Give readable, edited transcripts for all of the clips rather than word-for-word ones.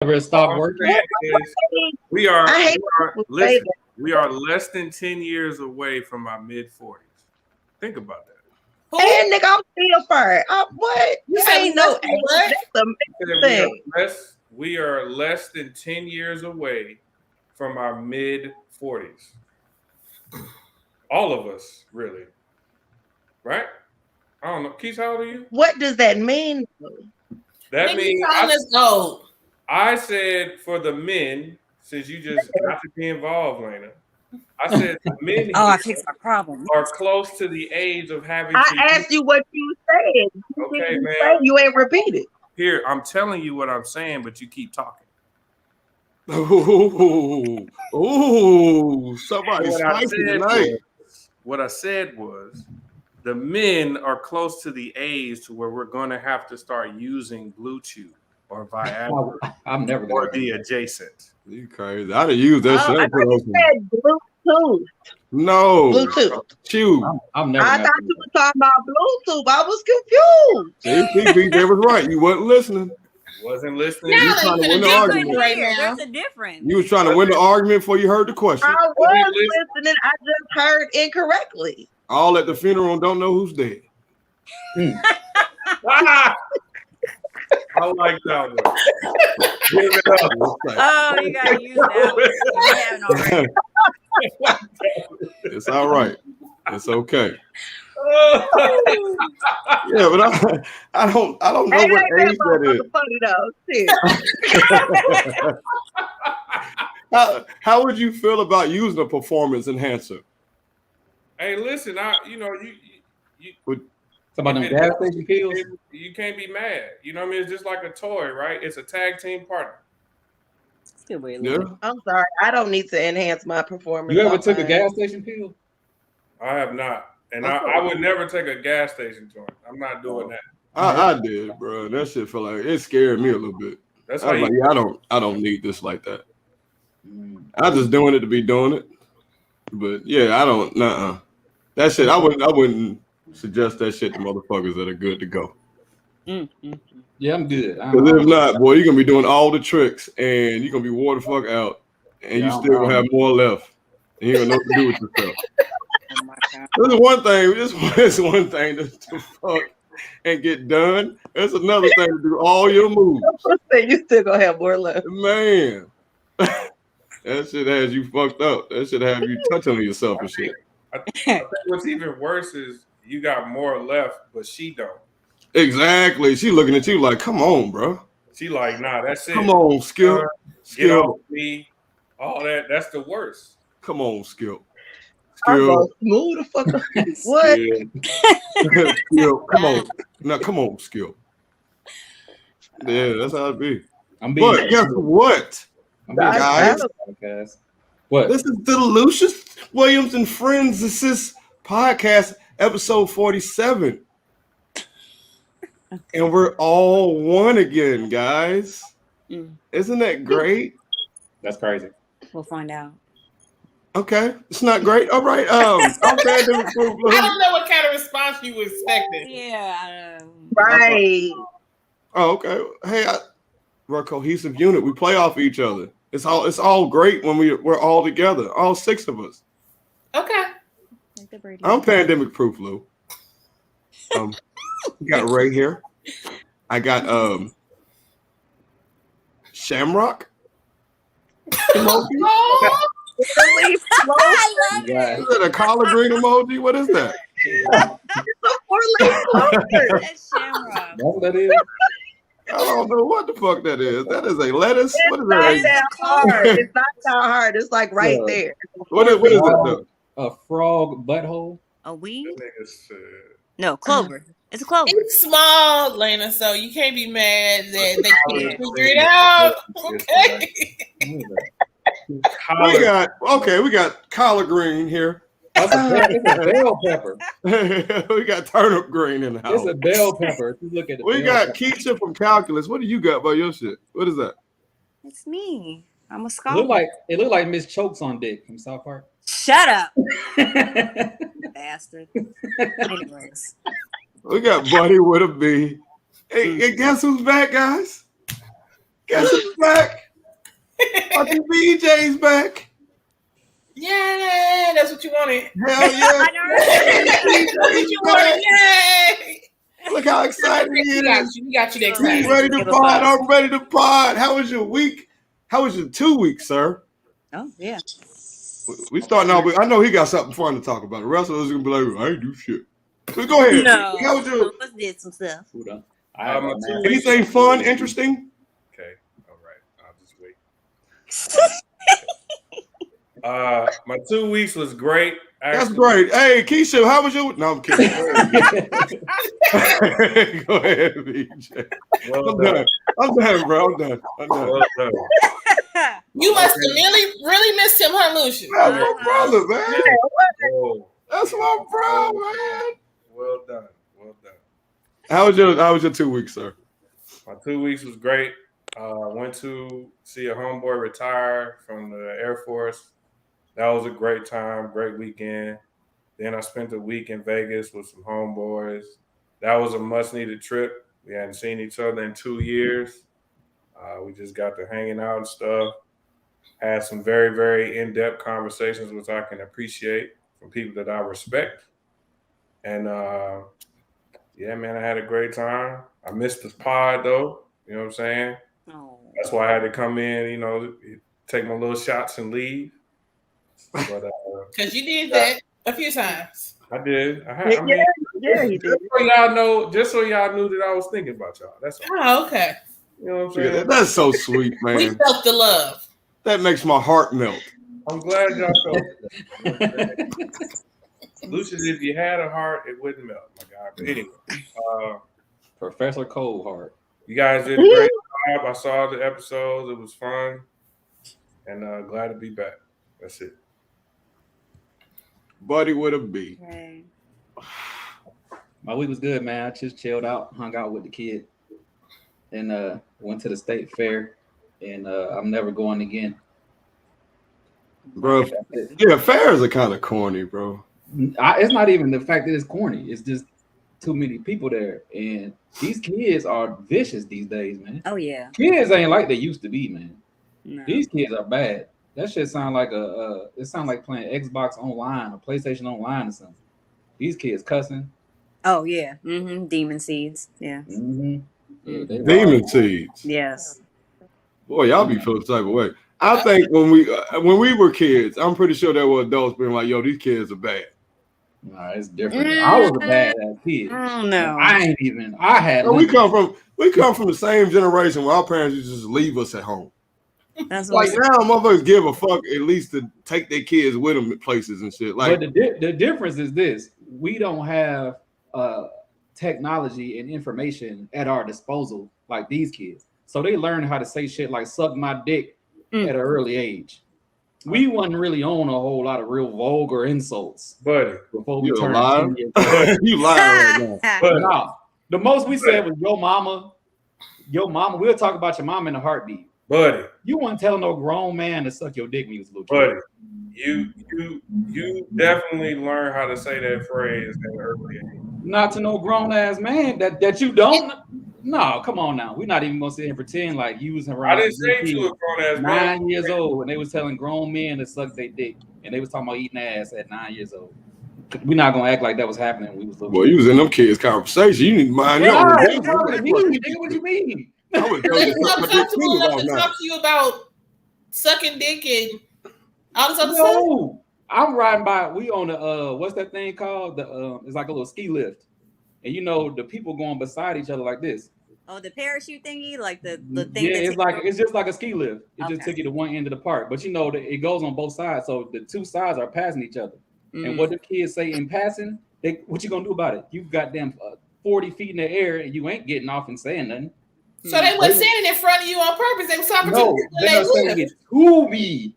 Never stop working. We are, I hate listen, we are less than 10 years away from our mid 40s. Think about that. And nigga, I'm still fine. What? You I ain't no age. What? That's the thing. We are less than 10 years away from our mid 40s. All of us, really. Right? I don't know. Keith, how old are you? What does that mean? That means I said for the men, since you just not to be involved, Lena. I said the men I fixed my problem. Are close to the age of having I asked you what you said. Okay, man. You ain't repeated. Here, I'm telling you what I'm saying, but you keep talking. Somebody's spicy tonight. What I said was the men are close to the age to where we're going to have to start using Bluetooth or Viagra. I'm never or the adjacent. You crazy? I didn't use that shit. I thought you said Bluetooth. No. Bluetooth. Chew. I'm never. I thought you were talking about Bluetooth. I was confused. See, they was right. You wasn't listening. Wasn't listening. You was trying to win the argument right now. There's a difference. You was trying to win the argument before you heard the question. I was listening. I just heard incorrectly. All at the funeral and don't know who's dead. I like that one. Give it up. Oh, you gotta use that one. It's all right. It's okay. Yeah, but I don't know what age that is. How would you feel about using a performance enhancer? Hey, listen, you about them gas station pills. You can't be mad. You know what I mean? It's just like a toy, right? It's a tag team partner. Yeah. I'm sorry. I don't need to enhance my performance. You ever took a gas station pill? I have not. And I would never take a gas station joint. I'm not doing that. I did, bro. That shit felt like it scared me a little bit. That's I was like, yeah, I don't need this like that. I'm just doing it to be doing it. But yeah, I don't. That shit, I wouldn't suggest that shit to motherfuckers that are good to go. Yeah, I'm good. Because if not, boy, you're gonna be doing all the tricks and you're gonna be wore the fuck out, and you still gonna have more left, and you don't know what to do with yourself. This is one thing. This is one thing to fuck and get done. There's another thing to do all your moves. You still gonna have more left, man. That shit has you fucked up. That shit have you touching on yourself and shit. I think what's even worse is you got more left, but she don't. Exactly. She looking at you like, come on, bro. She like, nah, that's it. Come on, Skip. Get off me. All that. That's the worst. Come on, Skip. Skip. Move the fuck up. What? Skip. Come on. Now, come on, Skip. Yeah, that's how it be. But guess what? Guys, what? This is the Lucious Williams and Friends Assist podcast, episode 47. And we're all one again, guys. Isn't that great? That's crazy. We'll find out. Okay, it's not great. All right. I'm Pandemic Proof. I don't know what kind of response you were expecting. Yeah. Right. Oh, okay. Hey, we're a cohesive unit. We play off each other. It's all great when we're all together. All six of us. Okay. I'm Pandemic Proof, Lou. We got Ray here. I got Shamrock. Emoji. Is that a collard green emoji? What is that? That's Shamrock. That's what that is. I don't know what the fuck that is. That is a lettuce. What is that? That hard. It's not that hard. It's like right there. What is that though? A frog butthole. A weed? No, clover. It's a clover. It's small, Lena, so you can't be mad that they can't figure it out. We got collard green here. That's a bell pepper. We got turnip green in the house. It's a bell pepper. If you look at it. We got Keisha from Calculus. What do you got by your shit? What is that? It's me. I'm a It scholar. look like Miss Chokes on Dick from South Park. Shut up, bastard. Anyways. We got Buddy with a B. Hey, guess who's back, guys? Guess who's back? Fucking BJ's back. Yeah, that's what you wanted. Hell yeah. That's what you wanted. Yay! Look how excited he is. We got you next He's time. ready to pod. I'm ready to pod. How was your week? How was your 2 weeks, sir? Oh, yeah. We starting out with, I know he got something fun to talk about. The rest of us are going to be like, I ain't do shit. So go ahead. No. How was your, Let's did some stuff. anything fun, interesting? Okay. All right. I'll just wait. My 2 weeks was great. Actually. That's great. Hey, Keisha, how was your? No, I'm kidding. Go ahead, BJ. Well I'm done. I'm done, bro. I'm done. Well done. You must have really missed him, huh, Lucious? That's my brother, man. Whoa. That's my bro, man. Well done. Well done. How was your 2 weeks, sir? My 2 weeks was great. Went to see a homeboy retire from the Air Force. That was a great time, great weekend. Then I spent a week in Vegas with some homeboys. That was a much-needed trip. We hadn't seen each other in 2 years. We just got to hanging out and stuff. Had some very, very in-depth conversations, which I can appreciate from people that I respect. And, yeah, man, I had a great time. I missed this pod, though. You know what I'm saying? Oh. That's why I had to come in, you know, take my little shots and leave. But because you did that a few times. I did. Yeah, he did. Just so y'all knew that I was thinking about y'all. That's all. Oh, okay. You know what I'm saying? That's so sweet, We man. felt the love. That makes my heart melt. I'm glad y'all felt it. Lucious, if you had a heart, it wouldn't melt, my guy. But anyway, Professor Coldheart. you guys did a great job. I saw the episodes. It was fun. And glad to be back. That's it. Buddy with a B. Okay. My week was good, man. I just chilled out, hung out with the kid, and went to the state fair. And I'm never going again. Bro, yeah, fairs are kind of corny, bro. It's not even the fact that it's corny. It's just too many people there. And these kids are vicious these days, man. Oh, yeah. Kids ain't like they used to be, man. No. These kids are bad. That shit sound like it sound like playing Xbox online or PlayStation online or something. These kids cussing. Oh, yeah. Mm-hmm. Demon seeds. Yeah. Mm-hmm. Yeah, Demon seeds. Yes. Boy, y'all be feeling the type of way. I think when we were kids, I'm pretty sure there were adults being like, "Yo, these kids are bad." Nah, it's different. I was a bad ass kid. Oh no. I had. We come from the same generation where our parents used to just leave us at home. That's like now, motherfuckers give a fuck at least to take their kids with them places and shit. Like, but the difference is this: we don't have technology and information at our disposal like these kids. So they learn how to say shit like "suck my dick" at an early age. We wasn't really on a whole lot of real vulgar insults, buddy. Before we you turned lying? 10 years old. You lying right now? But no, the most we said was "yo mama." We'll talk about your mama in a heartbeat. Buddy, you wouldn't tell no grown man to suck your dick when you was a little kid. Buddy, you definitely learn how to say that phrase at an early age. Not to no grown ass man that you don't. No, come on now. We're not even gonna sit here and pretend like you was around. I didn't say you a grown ass 9 years old, and they was telling grown men to suck their dick, and they was talking about eating ass at 9 years old. We're not gonna act like that was happening when we was little. Well, you was in them kids' conversation. You need to mind your own. What you mean? I was to talk to you about sucking dick and all this other stuff. I'm riding by. We on the what's that thing called? The it's like a little ski lift, and you know the people going beside each other like this. Oh, the parachute thingy, like the thing. Yeah, it's just like a ski lift. It just took you to one end of the park, but you know it goes on both sides, so the two sides are passing each other. And what the kids say in passing, what you gonna do about it? You got them 40 feet in the air, and you ain't getting off and saying nothing. So they weren't standing in front of you on purpose. They were talking to you. They're not saying it to me.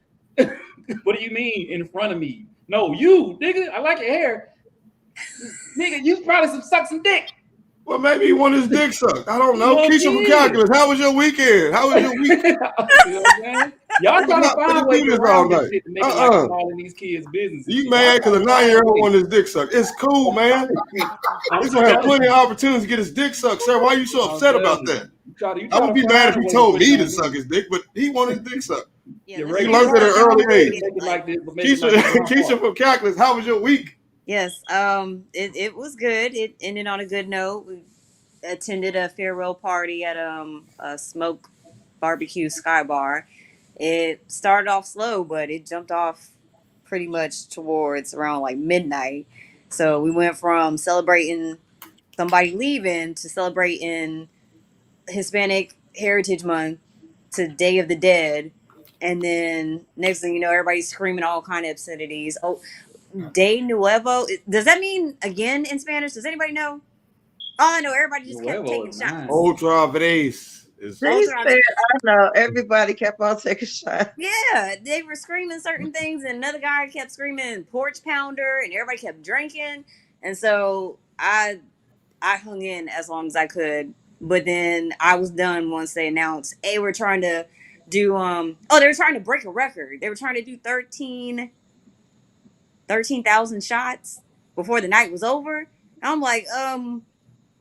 What do you mean in front of me? No, you, nigga. I like your hair. Nigga, you probably suck some dick. Well, maybe he wanted his dick sucked. I don't know. Keisha from calculus. How was your weekend? How was your week? You know what I'm saying? Y'all trying to find a way around this shit to make it like all in these kids' business. You mad because a 9-year-old wanted his dick sucked? It's cool, man. He's gonna have plenty of opportunities to get his dick sucked, sir. Why are you so upset about that? I would be mad if he told me to suck his dick, but he wanted his dick sucked. Yeah, he learned at an early age. Keisha from Calculus, how was your week? Yes, it was good. It ended on a good note. We attended a farewell party at a smoke barbecue sky bar. It started off slow, but it jumped off pretty much towards around like midnight. So we went from celebrating somebody leaving to celebrating Hispanic Heritage Month to Day of the Dead. And then next thing you know, everybody's screaming all kind of obscenities. Oh, De Nuevo. Does that mean again in Spanish? Does anybody know? All I know, everybody just kept taking shots. Otra vez. They said, I know. Everybody kept on taking shots. Yeah, they were screaming certain things, and another guy kept screaming porch pounder, and everybody kept drinking. And so I hung in as long as I could. But then I was done once they announced, hey, we're trying to do they were trying to break a record. They were trying to do 13,000 shots before the night was over. And I'm like,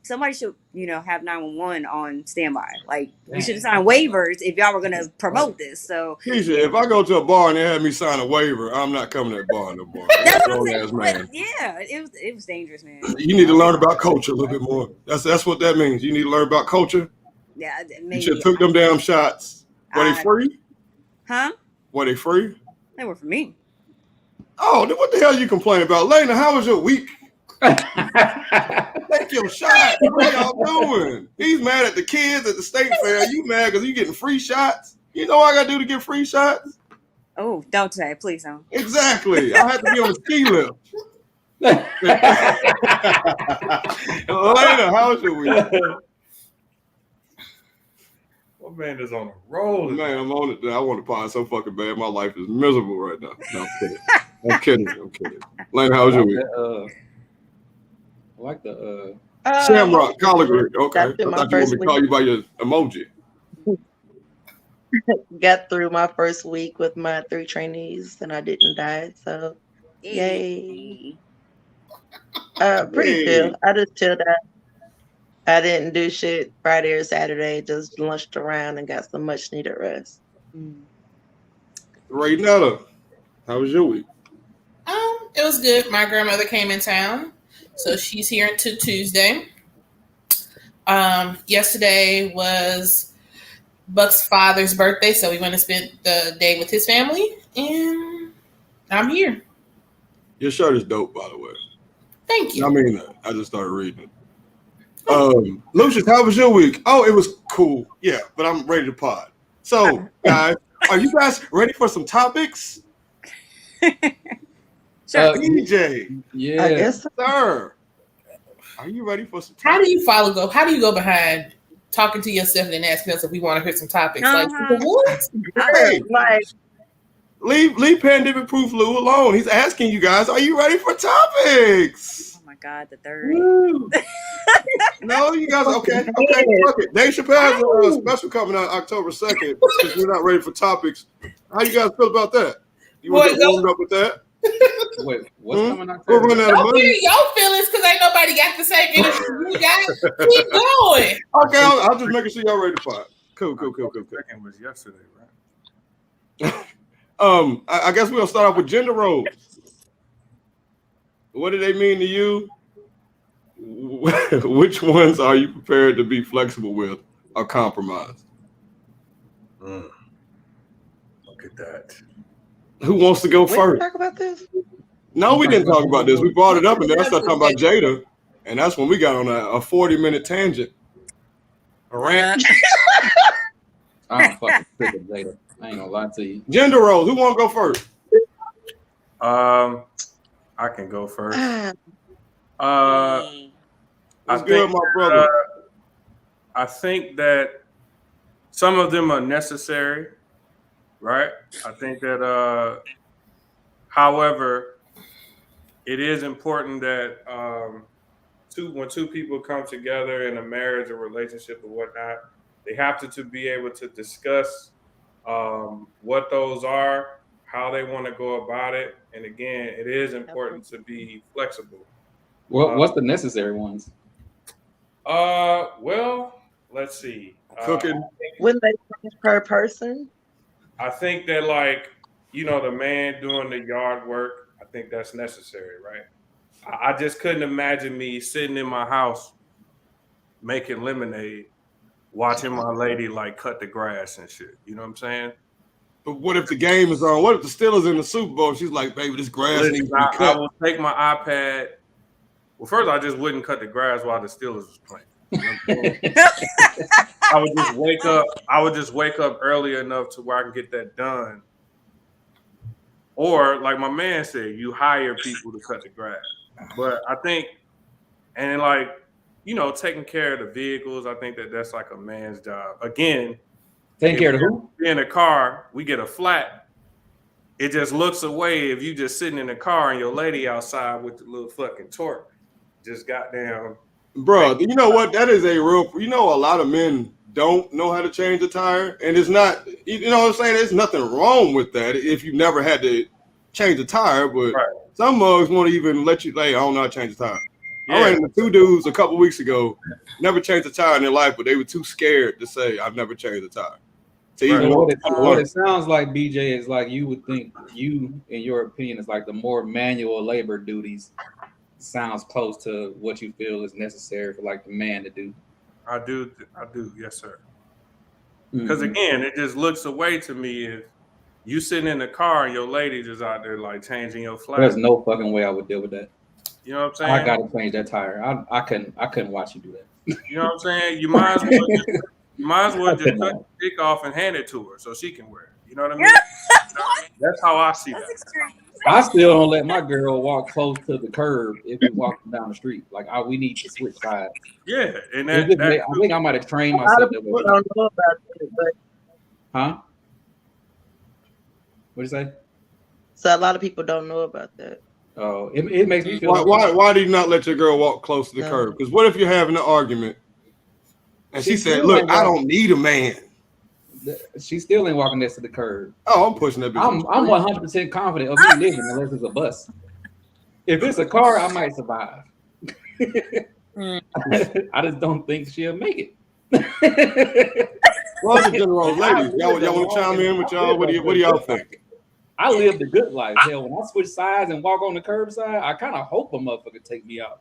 somebody should, have 911 on standby. Like, we should have signed waivers if y'all were gonna promote this. So, Keisha, if I go to a bar and they have me sign a waiver, I'm not coming to that bar no more. That's what I'm saying. Yeah, it was dangerous, man. You need to learn about culture a little bit more. That's what that means. You need to learn about culture. Yeah, maybe. You should have took them damn shots. Were they free? Huh? Were they free? They were for me. Oh, then what the hell are you complaining about? Lena, how was your week? Take your shot. What y'all doing? He's mad at the kids at the state fair. You mad because you getting free shots? You know what I got to do to get free shots? Oh, don't say it. Please don't. Exactly. I had to be on the ski lift. Lena, how was your week? What man is on a roll? Man, I'm on it. I want to pine so fucking bad. My life is miserable right now. No, I'm kidding. I'm kidding. Lena, how was your week? I like the Shamrock collard green. Okay. I thought you wanted me to call you by your emoji. Got through my first week with my 3 trainees and I didn't die. So, yay. Pretty chill. I just chilled out. I didn't do shit Friday or Saturday. Just lunched around and got some much needed rest. Raynetta, how was your week? It was good. My grandmother came in town, so she's here until Tuesday. Yesterday was Buck's father's birthday, so we went to spend the day with his family, and I'm here. Your shirt is dope, by the way. Thank you. I mean that. I just started reading it. Lucious, how was your week? Oh, it was cool. Yeah, but I'm ready to pod. So, guys, are you guys ready for some topics? Sure. DJ. Yeah. I guess, sir. Are you ready for some topics? How do you How do you go behind talking to yourself and then asking us if we want to hear some topics? Like, what? Hey, like, leave pandemic proof Lou alone. He's asking you guys, are you ready for topics? Oh my God, the third. No, you guys, okay, fuck it. Dave Chappelle has a special coming out October 2nd. Since we're not ready for topics. How you guys feel about that? You want to get warmed up with that? Wait, what's coming out? We're running out of money. Your feelings because ain't nobody got the same energy you got. Keep going. Okay, I'll just make sure y'all ready to fight. Cool. Second was yesterday, right? I guess we'll start off with gender roles. What do they mean to you? Which ones are you prepared to be flexible with or compromise? Look at that. Who wants to go first? Talk about this? No, we didn't talk about this. We brought it up and then I started talking about Jada. And that's when we got on a 40-minute tangent. A rant. I'm fucking sick of Jada. I ain't gonna lie to you. Gender roles. Who want to go first? I can go first. That's good, my brother. I think that some of them are necessary, right? I think that, however, it is important that when two people come together in a marriage or relationship or whatnot, they have to be able to discuss what those are, how they want to go about it. And again, it is important to be flexible. Well, what's the necessary ones? Well, let's see. cooking. Wouldn't they change per person? I think that, like, you know, the man doing the yard work, I think that's necessary, right? I just couldn't imagine me sitting in my house making lemonade, watching my lady like cut the grass and shit. You know what I'm saying? But what if the game is on? What if the Steelers in the Super Bowl? She's like, baby, this grass needs to be cut. I will take my iPad. Well, first, I just wouldn't cut the grass while the Steelers was playing. I would just wake up. I would just wake up early enough to where I can get that done. Or, like my man said, you hire people to cut the grass. But I think, and like, you know, taking care of the vehicles, I think that's like a man's job. Again, taking care of who? In a car, we get a flat. It just looks away if you just sitting in the car and your lady outside with the little fucking torque. Just goddamn. Bro, you know what? That is a real, you know, a lot of men don't know how to change a tire. And it's not, you know what I'm saying? There's nothing wrong with that if you never had to change a tire. But some mugs won't even let you, like, I don't know how to change a tire. Yeah. I ran into 2 dudes a couple weeks ago, never changed a tire in their life, but they were too scared to say, I've never changed a tire. So what it sounds like, BJ, is like you would think you, in your opinion, is like the more manual labor duties sounds close to what you feel is necessary for like the man to do. I do, yes, sir. Because again, it just looks away to me if you sitting in the car and your lady just out there like changing your flat. There's no fucking way I would deal with that. You know what I'm saying? I gotta change that tire. I couldn't watch you do that. You know what I'm saying? You might as well just cut the dick off and hand it to her so she can wear it. You know what I mean? That's how I see that. I still don't let my girl walk close to the curb if we walking down the street. Like, we need to switch sides. Yeah, and I think I might have trained myself that way. Don't know about it, but... Huh? What'd you say? So a lot of people don't know about that. Oh, it makes me feel. Why do you not let your girl walk close to the curb? Because what if you're having an argument and she said, "Look, I don't need a man." She still ain't walking next to the curb. Oh, I'm pushing that bitch. I'm 100% confident of me living unless it's a bus. If it's a car, I might survive. I just don't think she'll make it. Well, the general ladies, y'all want to chime in with y'all? What do y'all think? I lived a good life. Hell, when I switch sides and walk on the curb side, I kind of hope a motherfucker take me out.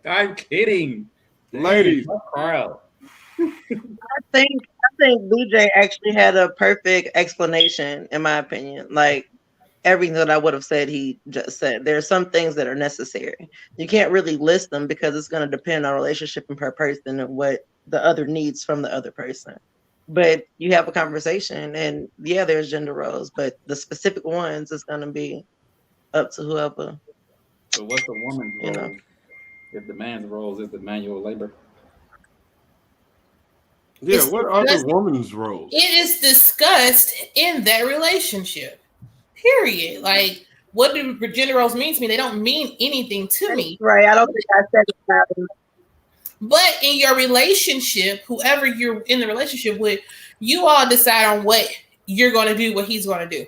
I'm kidding, ladies. Crowd. I think BJ actually had a perfect explanation, in my opinion. Like everything that I would have said, he just said. There are some things that are necessary. You can't really list them because it's going to depend on relationship and per person and what the other needs from the other person. But you have a conversation, and yeah, there's gender roles, but the specific ones is going to be up to whoever. So what's the woman's role? You know? If the man's role is the manual labor. Yeah, what are the woman's roles? It is discussed in that relationship. Period. Like, what do gender roles mean to me? They don't mean anything to me. Right. I don't think I said it. But in your relationship, whoever you're in the relationship with, you all decide on what you're going to do, what he's going to do.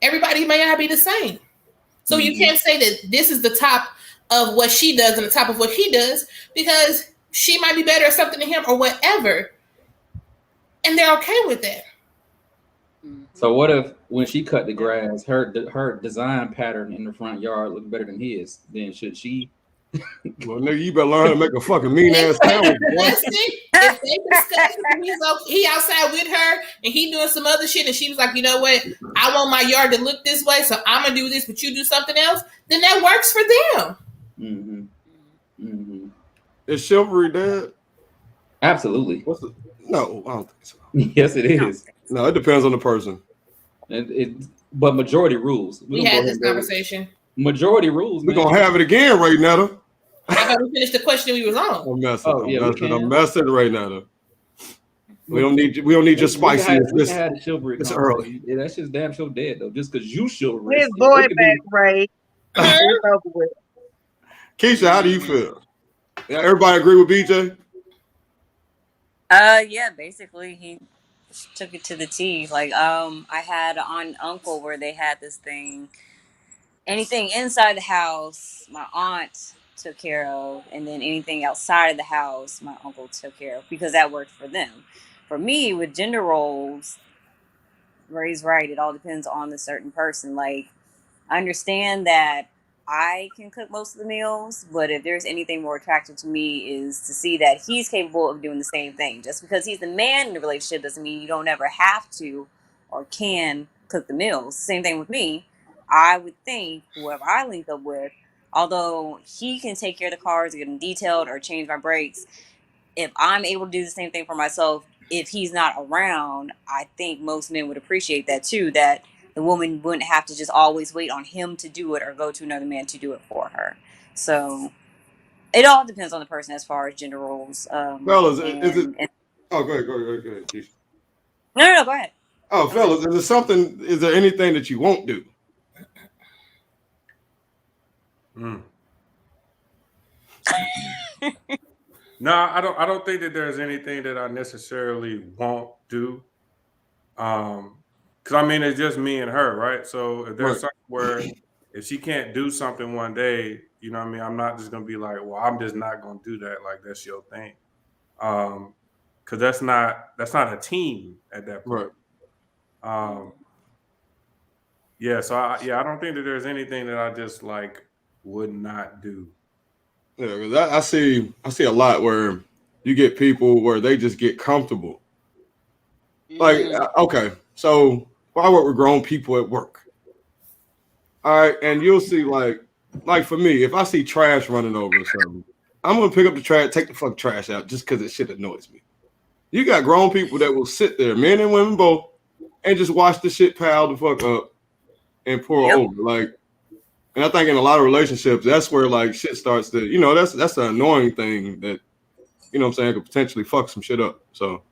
Everybody may not be the same. So you can't say that this is the top of what she does and the top of what he does, because she might be better at something than him or whatever. And they're okay with that. So what if when she cut the grass, her design pattern in the front yard looked better than his? Then should she? Well, nigga, you better learn how to make a fucking mean ass sandwich. If they discuss it, he outside with her and he doing some other shit, and she was like, you know what? I want my yard to look this way, so I'm gonna do this, but you do something else. Then that works for them. Is chivalry dead? Absolutely. No, I don't think so. Yes, it is. No, it depends on the person. But majority rules. We had this conversation. Majority rules. We're gonna have it again right now, though. I thought we finished the question we was on. I'm messing right now, though. We don't need your spiciness. It's early. Yeah, that shit's damn sure dead though. Just because you chivalry. His boy back, right? Keisha, how do you feel? Yeah, everybody agree with BJ? Yeah, basically he took it to the T. Like, I had an uncle where they had this thing. Anything inside the house, my aunt took care of, and then anything outside of the house, my uncle took care of because that worked for them. For me, with gender roles, Ray's right. It all depends on the certain person. Like, I understand that I can cook most of the meals, but if there's anything more attractive to me is to see that he's capable of doing the same thing. Just because he's the man in the relationship doesn't mean you don't ever have to or can cook the meals. Same thing with me. I would think whoever I link up with, although he can take care of the cars, get them detailed, or change my brakes, if I'm able to do the same thing for myself, if he's not around, I think most men would appreciate that too, that the woman wouldn't have to just always wait on him to do it or go to another man to do it for her. So it all depends on the person as far as gender roles. Fellas, is it? Oh, go ahead. No, go ahead. Oh, fellas, is there something? Is there anything that you won't do? No, I don't think that there's anything that I necessarily won't do. Because I mean, it's just me and her, right? So if there's something where if she can't do something one day, you know what I mean, I'm not just gonna be like, well, I'm just not gonna do that. Like that's your thing. Because that's not a team at that point. Right. Yeah. So I don't think that there's anything that I just like would not do. Yeah, because I see a lot where you get people where they just get comfortable. Like, okay, so I work with grown people at work. All right, and you'll see like for me, if I see trash running over or something, I'm gonna pick up the trash, take the fucking trash out just because it shit annoys me. You got grown people that will sit there, men and women both, and just watch the shit pile the fuck up and pour over. Like, and I think in a lot of relationships, that's where like shit starts to, you know, that's the annoying thing that, you know what I'm saying, could potentially fuck some shit up. So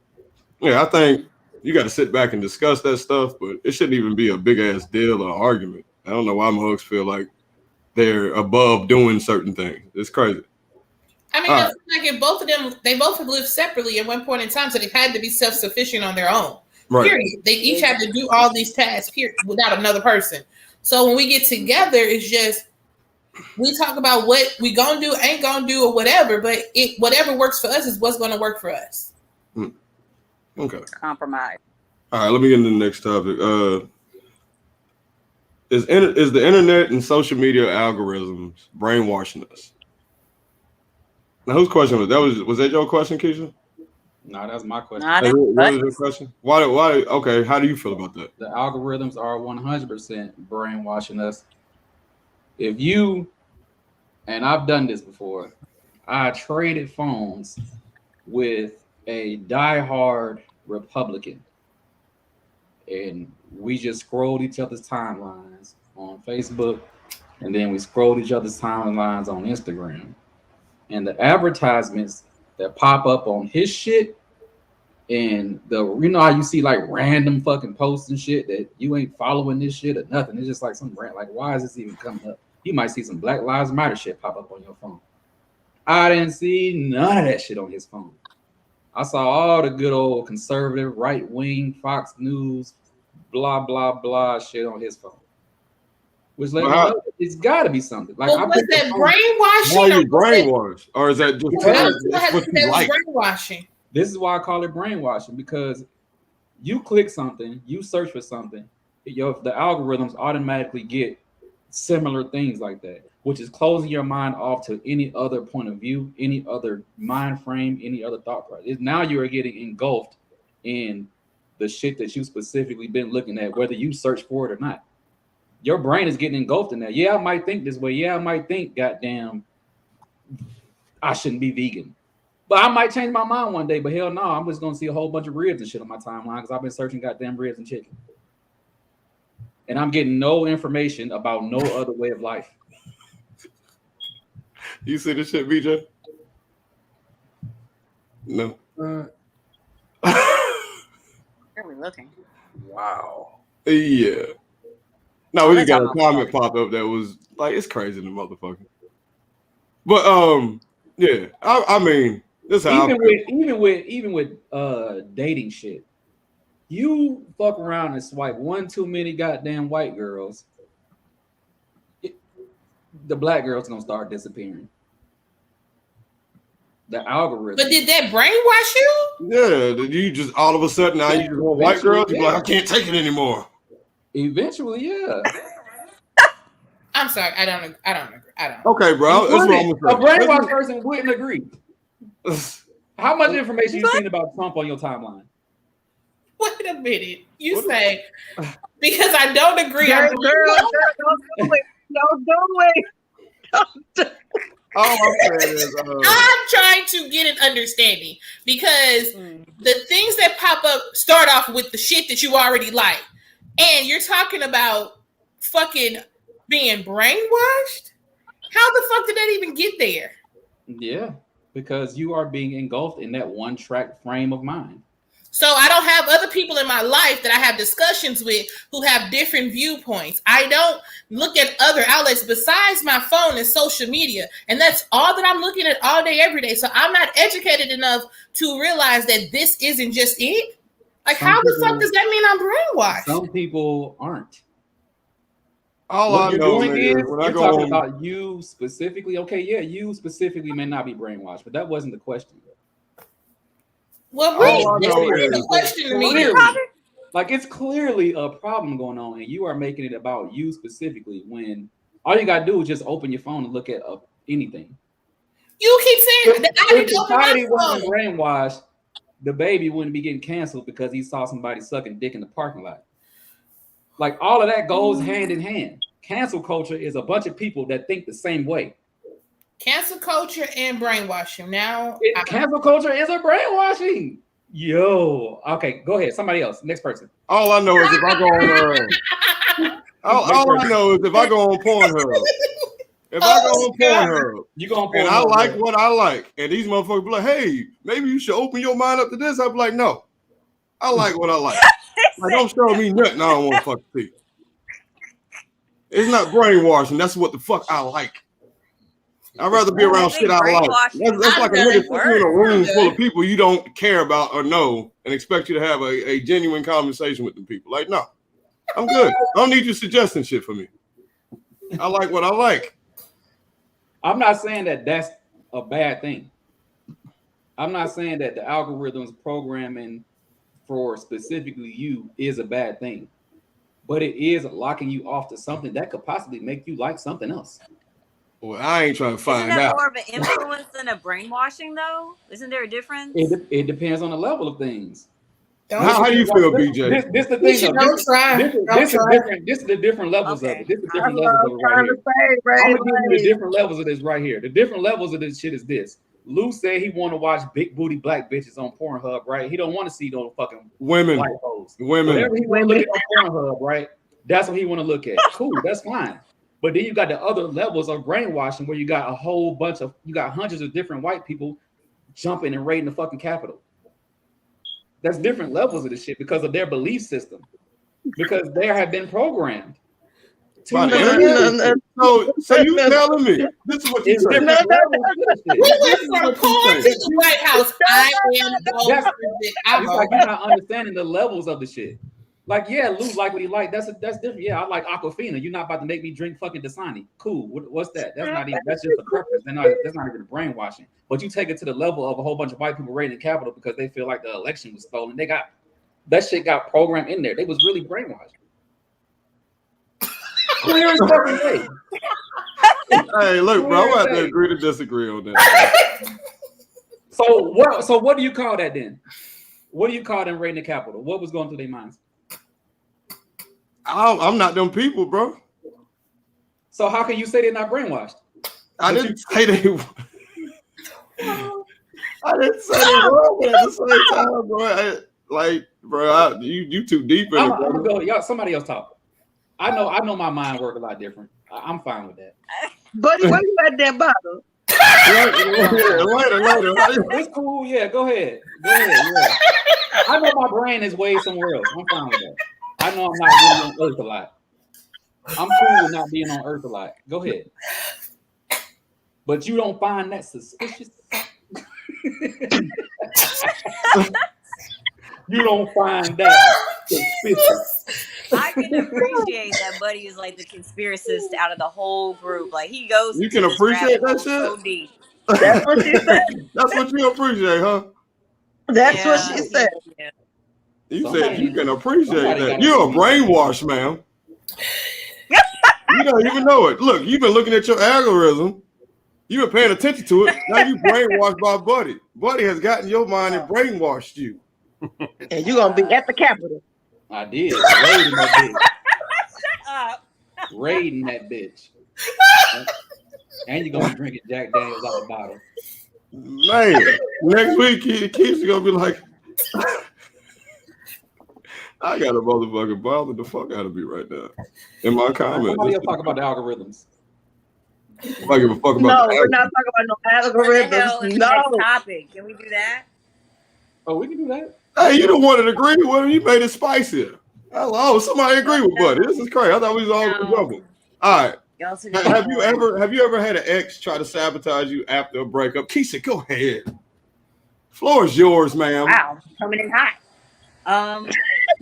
yeah, I think you got to sit back and discuss that stuff, but it shouldn't even be a big ass deal or argument. I don't know why mugs feel like they're above doing certain things. It's crazy. I mean, it's like if both of them, they both have lived separately at one point in time, so they had to be self-sufficient on their own. Right. Period. They each have to do all these tasks without another person. So when we get together, it's just we talk about what we gonna do, ain't gonna do, or whatever. But whatever works for us is what's gonna work for us. Okay. Compromise. All right, let me get into the next topic. Is the internet and social media algorithms brainwashing us? Now, whose question was that? Was that your question, Keisha? No, that's my question. What is your question? Why? Okay, how do you feel about that? The algorithms are 100% brainwashing us. If you, and I've done this before, I traded phones with a diehard Republican, and we just scrolled each other's timelines on Facebook, and then we scrolled each other's timelines on Instagram, and the advertisements that pop up on his shit, and you know how you see like random fucking posts and shit that you ain't following this shit or nothing. It's just like some rant. Like, why is this even coming up? You might see some Black Lives Matter shit pop up on your phone. I didn't see none of that shit on his phone. I saw all the good old conservative, right-wing, Fox News, blah, blah, blah shit on his phone. Which let me know it's got to be something. Like, well, was that brainwashing? Why are you brainwashed? Or is that just what you like? Brainwashing. This is why I call it brainwashing, because you click something, you search for something, the algorithms automatically get similar things like that, which is closing your mind off to any other point of view, any other mind frame, any other thought process. Now you are getting engulfed in the shit that you specifically been looking at, whether you search for it or not. Your brain is getting engulfed in that. Yeah, I might think this way. Yeah, I might think, goddamn, I shouldn't be vegan. But I might change my mind one day, but hell no, I'm just going to see a whole bunch of ribs and shit on my timeline because I've been searching goddamn ribs and chicken. And I'm getting no information about no other way of life. You see this shit, BJ? No. Where are we looking? Wow. Yeah. No, we just got a comment pop up that was like, it's crazy, the motherfucker. But yeah, I mean, this even with dating shit, you fuck around and swipe one too many goddamn white girls, the black girl's gonna start disappearing. The algorithm. But did that brainwash you? Yeah, you just all of a sudden now you just want white girls. You're like, I can't take it anymore. Eventually, yeah. I'm sorry, I don't agree. Okay, bro. That's what I'm a brainwashed person wouldn't agree. How much information you seen about Trump on your timeline? Wait a minute. You say because I don't agree. Girl, don't do it. Don't do it. All I'm saying is, I'm trying to get an understanding because the things that pop up start off with the shit that you already like, and you're talking about fucking being brainwashed. How the fuck did that even get there? Yeah, because you are being engulfed in that one track frame of mind. So I don't have other people in my life that I have discussions with who have different viewpoints. I don't look at other outlets besides my phone and social media. And that's all that I'm looking at all day, every day. So I'm not educated enough to realize that this isn't just it. Like, how the fuck does that mean I'm brainwashed? Some people aren't. all What I you're know doing is is when I you're go talking home, about you specifically. Okay, yeah, you specifically may not be brainwashed, but that wasn't the question. Well, all I really, know that's the is question to me. Clearly, like it's clearly a problem going on, and you are making it about you specifically. When all you gotta do is just open your phone and look at anything. You keep saying that I If didn't open society my wasn't phone. brainwashed, the baby wouldn't be getting canceled because he saw somebody sucking dick in the parking lot. Like all of that goes hand in hand. Cancel culture is a bunch of people that think the same way. Cancel culture and brainwashing. Now, Cancel culture is a brainwashing. Yo, okay, go ahead. Somebody else. Next person. all I know is if I go on all I know is if I go on Pornhub. If I go on Pornhub, you go on and I like what I like, and these motherfuckers be like, hey, maybe you should open your mind up to this. I'd be like, no, I like what I like. Like, don't show me nothing I don't want to fucking see. It's not brainwashing. That's what the fuck I like. I'd rather be around shit I like. That's like a nigga sitting in a room full of people you don't care about or know and expect you to have a genuine conversation with them people. Like, no, I'm good. I don't need you suggesting shit for me. I like what I like. I'm not saying that that's a bad thing. I'm not saying that the algorithm's programming for specifically you is a bad thing, but it is locking you off to something that could possibly make you like something else. Well, I ain't trying to find Isn't that out. more of an influence than a brainwashing, though? Isn't there a difference? It depends on the level of things. How do you feel, BJ? This the thing. Don't try. This is different. This is the different levels of it. This is the different levels of it right here. I'm gonna give you the different levels of this right here. The different levels of this shit is this. Lou said he want to watch big booty black bitches on Pornhub, right? He don't want to see those fucking Women. white hoes. Women. Whatever he want to look at on Pornhub, right? That's what he want to look at. Cool, that's fine. But then you got the other levels of brainwashing where you got hundreds of different white people jumping and raiding the fucking Capitol. That's different levels of this shit because of their belief system. Because they have been programmed. So you telling me this is what you say? We went from porn to the White House. I am it's like you're not understanding the levels of the shit. Like, yeah, Lou like what he like. That's different. Yeah, I like Aquafina. You're not about to make me drink fucking Dasani. Cool. What's that? That's just a preference. That's not even brainwashing. But you take it to the level of a whole bunch of white people raiding the Capitol because they feel like the election was stolen. That shit got programmed in there. They was really brainwashed. Clear as fucking day. Hey, look, bro, I'm about to agree to disagree on that. So what do you call that then? What do you call them raiding the Capitol? What was going through their minds? I'm not them people, bro. So how can you say they're not brainwashed? I didn't say they were. I didn't say they were, but at the same time, bro, you too deep in it. I'm gonna go. Y'all, somebody else talk. I know my mind work a lot different. I'm fine with that. Buddy, where you at that bottle? Later. It's cool. Yeah, go ahead. Yeah. I know my brain is way somewhere else. I'm fine with that. I know I'm not really on Earth a lot. I'm cool with not being on Earth a lot. Go ahead. But you don't find that suspicious? You don't find that suspicious? I can appreciate that Buddy is like the conspiracist out of the whole group. Like he goes. You can appreciate that shit. So deep. That's what she said. That's what you appreciate, huh? That's what she said. Yeah. You said you can appreciate somebody that. gotta You're a see brainwash, man. You don't even know it. Look, you've been looking at your algorithm. You've been paying attention to it. Now you brainwashed by Buddy. Buddy has gotten your mind and brainwashed you. And you're gonna be at the Capitol. I did. Raiding that bitch. Shut up. Raiding that bitch. And you're gonna be drinking Jack Daniels out the bottle. Man, next week Keith's gonna be like, I got a motherfucking bother the fuck out of me right now. In my comments. Somebody else talk about the algorithms. I give a fuck about No, the we're not talking about no What the hell algorithms. is the No. next topic? Can we do that? Oh, we can do that. Hey, you the one that agreed with him. You made it spicier. Oh, somebody agree with Buddy. This is crazy. I thought we was all jumping. All right. Y'all said Have you ever had an ex try to sabotage you after a breakup? Keisha, go ahead. Floor is yours, ma'am. Wow, coming in hot.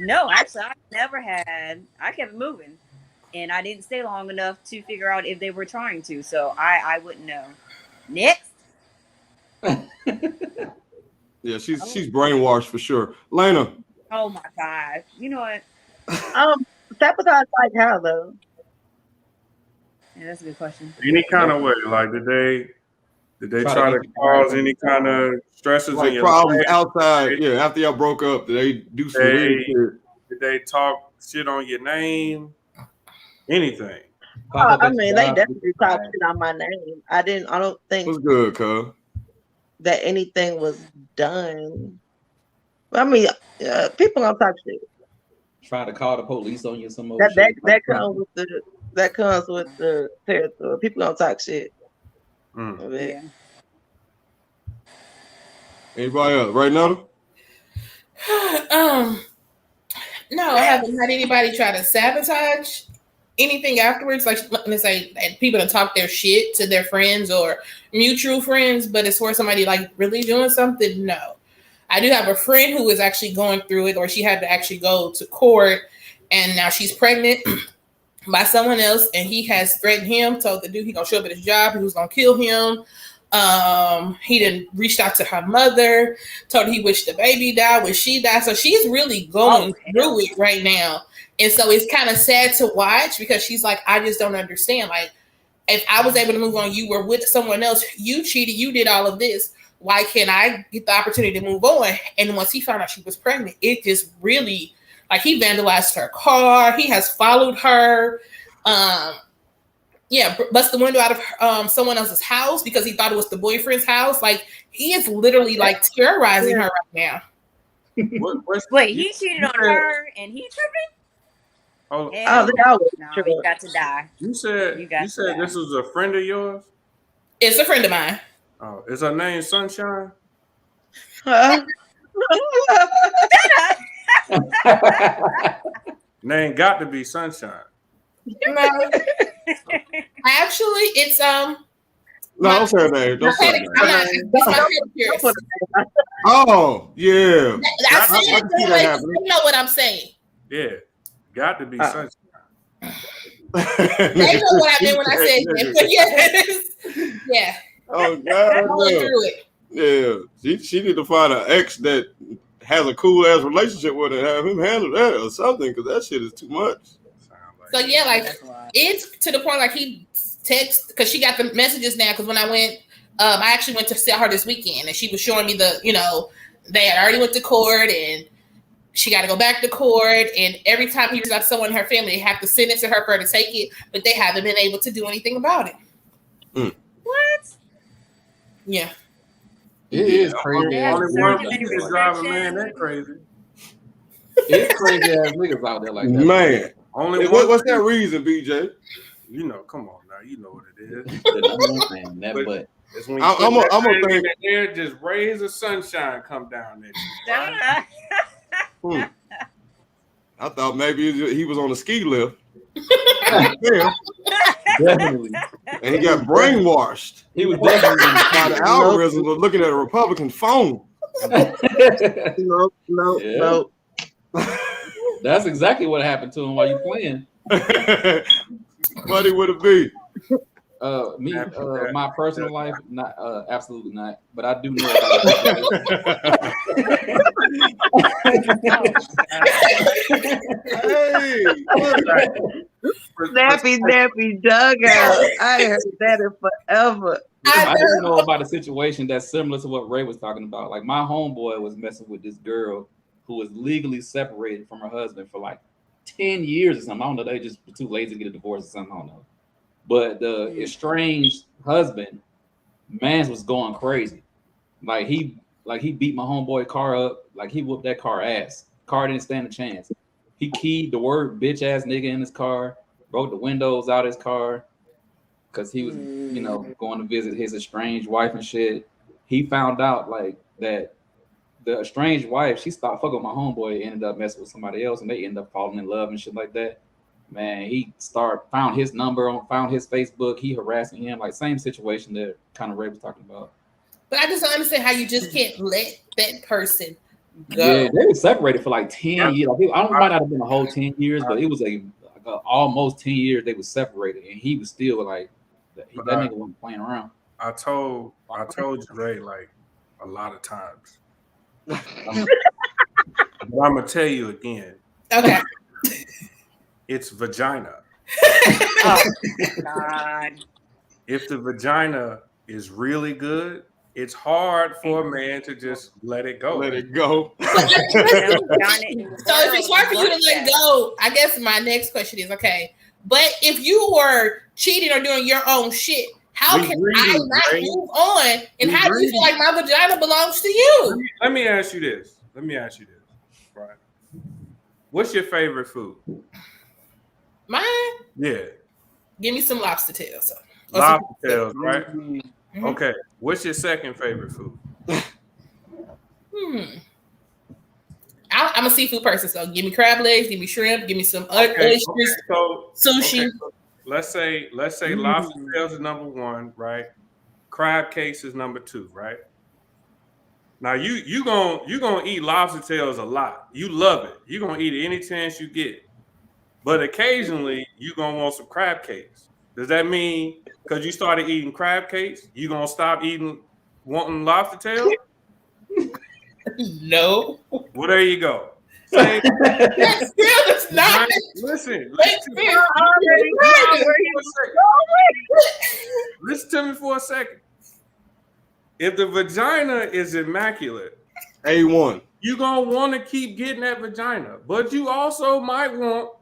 No, actually, I never had. I kept moving, and I didn't stay long enough to figure out if they were trying to. So I wouldn't know. Next. Yeah, she's brainwashed for sure. Lena. Oh my God. You know what? Sabotage like how though? Yeah, that's a good question. Any kind of way, like did they try to cause any kind of stresses Like in your problems life? outside, yeah. After y'all broke up, did they do some weird shit? Did they talk shit on your name? Anything? I mean, they definitely talked shit on my name. I don't think What's good, cuz? that anything was done. I mean, people gonna talk shit. Try to call the police on you some more. That comes with the territory. People gonna talk shit. Yeah. Anybody else? Right now? No, I haven't had anybody try to sabotage anything afterwards. Like, let's say people to talk their shit to their friends or mutual friends, but as for somebody like really doing something, no. I do have a friend who is actually going through it, or she had to actually go to court, and now she's pregnant by someone else, and he has threatened him, told the dude he gonna show up at his job, he was gonna kill him. He didn't reached out to her mother, told her he wished the baby died when she died. So she's really going through it right now. And so it's kind of sad to watch because she's like, I just don't understand. Like, if I was able to move on, you were with someone else, you cheated, you did all of this. Why can't I get the opportunity to move on? And once he found out she was pregnant, it just really, like, he vandalized her car. He has followed her. Bust the window out of someone else's house because he thought it was the boyfriend's house. Like, he is literally like terrorizing her right now. Wait, he cheated on her and he tripping? Oh, no, he got to die. You said this was a friend of yours? It's a friend of mine. Oh, is her name Sunshine? Name got to be Sunshine. No. Actually, it's No, don't say her name. Don't say her name. That's my pedicure. Oh, yeah. I said it to like, you know what I'm saying. Yeah. Got to be Sunshine. They know what I meant when I said that. But yes. Yeah. Oh, God. I'm going through it. Yeah. She need to find an ex that has a cool ass relationship with her and have him handle that or something, because that shit is too much. So yeah, like it's to the point like he texts because she got the messages now. Because when I went, I actually went to see her this weekend, and she was showing me they had already went to court, and she got to go back to court. And every time he reaches out to someone in her family, they have to send it to her for her to take it, but they haven't been able to do anything about it. What? Yeah, it is crazy. Driving, man, that crazy. It's crazy ass niggas out there like that. Man. What's that reason? reason, BJ? You know, come on now. You know what it is. I'm gonna think. Air, just rays of sunshine come down there. I thought maybe he was on a ski lift. Yeah. Definitely. And he got brainwashed. He was definitely by the algorithm of looking at a Republican phone. No. That's exactly what happened to him while you playing. Buddy would it be? My personal life, not absolutely not. But I do know. Snappy dugout. I heard that in forever. I do know about a situation that's similar to what Ray was talking about. Like my homeboy was messing with this girl who was legally separated from her husband for like 10 years or something. I don't know. They just were too lazy to get a divorce or something. I don't know. But the estranged husband, man, was going crazy. Like he beat my homeboy car up. Like he whooped that car ass. Car didn't stand a chance. He keyed the word bitch ass nigga in his car, broke the windows out of his car because he was, going to visit his estranged wife and shit. He found out like that the estranged wife, she stopped fucking with my homeboy, ended up messing with somebody else, and they ended up falling in love and shit like that. Man, he found his number found his Facebook. He harassing him, like same situation that kind of Ray was talking about. But I just don't understand how you just can't let that person go. Yeah, they were separated for like 10 years. Like, I don't might not have been a whole 10 years, but it was almost 10 years they were separated, and he was still like that nigga wasn't playing around. I told you, Ray, like a lot of times. But I'm gonna tell you again. Okay. It's vagina. Oh God. If the vagina is really good, it's hard for a man to just let it go. Let it go. So if it's hard for you to let go, I guess my next question is okay. But if you were cheating or doing your own shit, how can I not move on? And how do you feel like my vagina belongs to you? Let me ask you this. Right. What's your favorite food? Mine? Yeah. Give me some lobster tails. Lobster tails, right? Mm-hmm. Okay. What's your second favorite food? I'm a seafood person, so give me crab legs, give me shrimp, give me some oysters, sushi. Okay, so let's say lobster tails is number one, right? Crab cakes is number two, right? Now you gonna eat lobster tails a lot. You love it. You're gonna eat it any chance you get. But occasionally you gonna want some crab cakes. Does that mean because you started eating crab cakes, you gonna stop wanting lobster tails? No. Well, there you go. That still is not. Listen to me for a second. If the vagina is immaculate, A1, you're gonna want to keep getting that vagina, but you also might want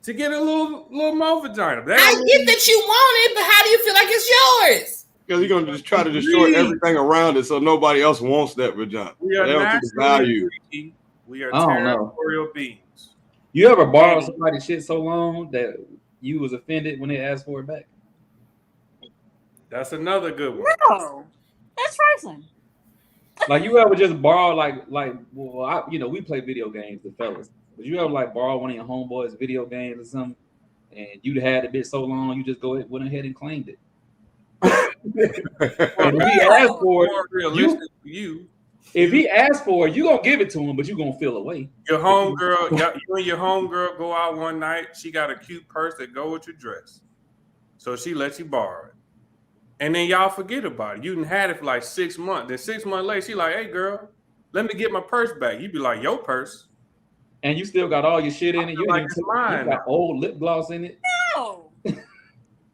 to get a little more vagina. I get that you want it, but how do you feel like it's yours? Because you're gonna just try to destroy everything around it, so nobody else wants that vagina. We are value. We are territorial beings. You ever borrowed somebody's shit so long that you was offended when they asked for it back? That's another good one. No, that's trifling. Like you ever just borrow we play video games, the fellas. But you ever like borrow one of your homeboys' video games or something, and you'd had it bit so long, you just went ahead and claimed it. And if he asked for it, if he asked for it, you gonna give it to him, but you gonna feel away. Your homegirl, you and your homegirl go out one night. She got a cute purse that go with your dress, so she lets you borrow it, and then y'all forget about it. You done had it for like 6 months. Then 6 months later, she like, "Hey, girl, let me get my purse back." You be like, "Your purse?" And you still got all your shit in it. You got old lip gloss in it. No.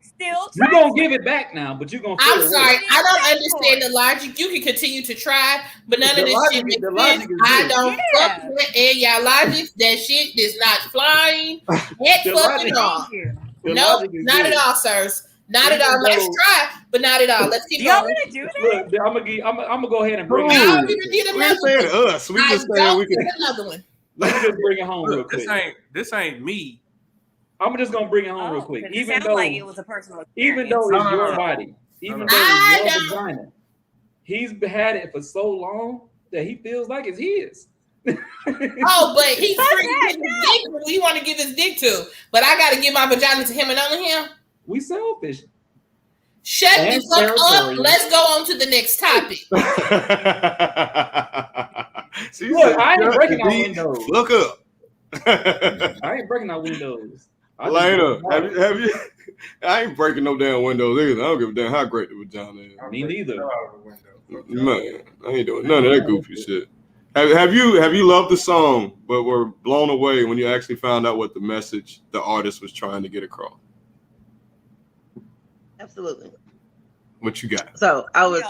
Still you're gonna give it back now, but you're gonna feel I'm sorry, I don't understand the logic. You can continue to try, but none of this shit makes sense. I don't fuck with it. And y'all logic, that shit is not flying. Get fucking off. No, not at all, sirs. Not at all. Let's try, but not at all. Let's keep going. Do that? Look, I'm gonna go ahead and bring it. I don't even need another one. Us. We just saying we can another one. Let me just bring it home real quick. This ain't me. I'm just gonna bring it home real quick. Even though like it was a personal experience. Even though it's your body, even though it's your vagina, he's had it for so long that he feels like it's his. Oh, but he's free to give his dick who he want to give his dick to. But I gotta give my vagina to him and only him. We selfish. Shut the fuck up. Let's go on to the next topic. Look, I ain't breaking out windows. Look up. I ain't breaking out windows. Lena, have you? I ain't breaking no damn windows either. I don't give a damn how great the vagina is. Me neither. Man, I ain't doing none of that goofy shit. Have you loved the song, but were blown away when you actually found out what the message the artist was trying to get across? Absolutely. What you got? So I was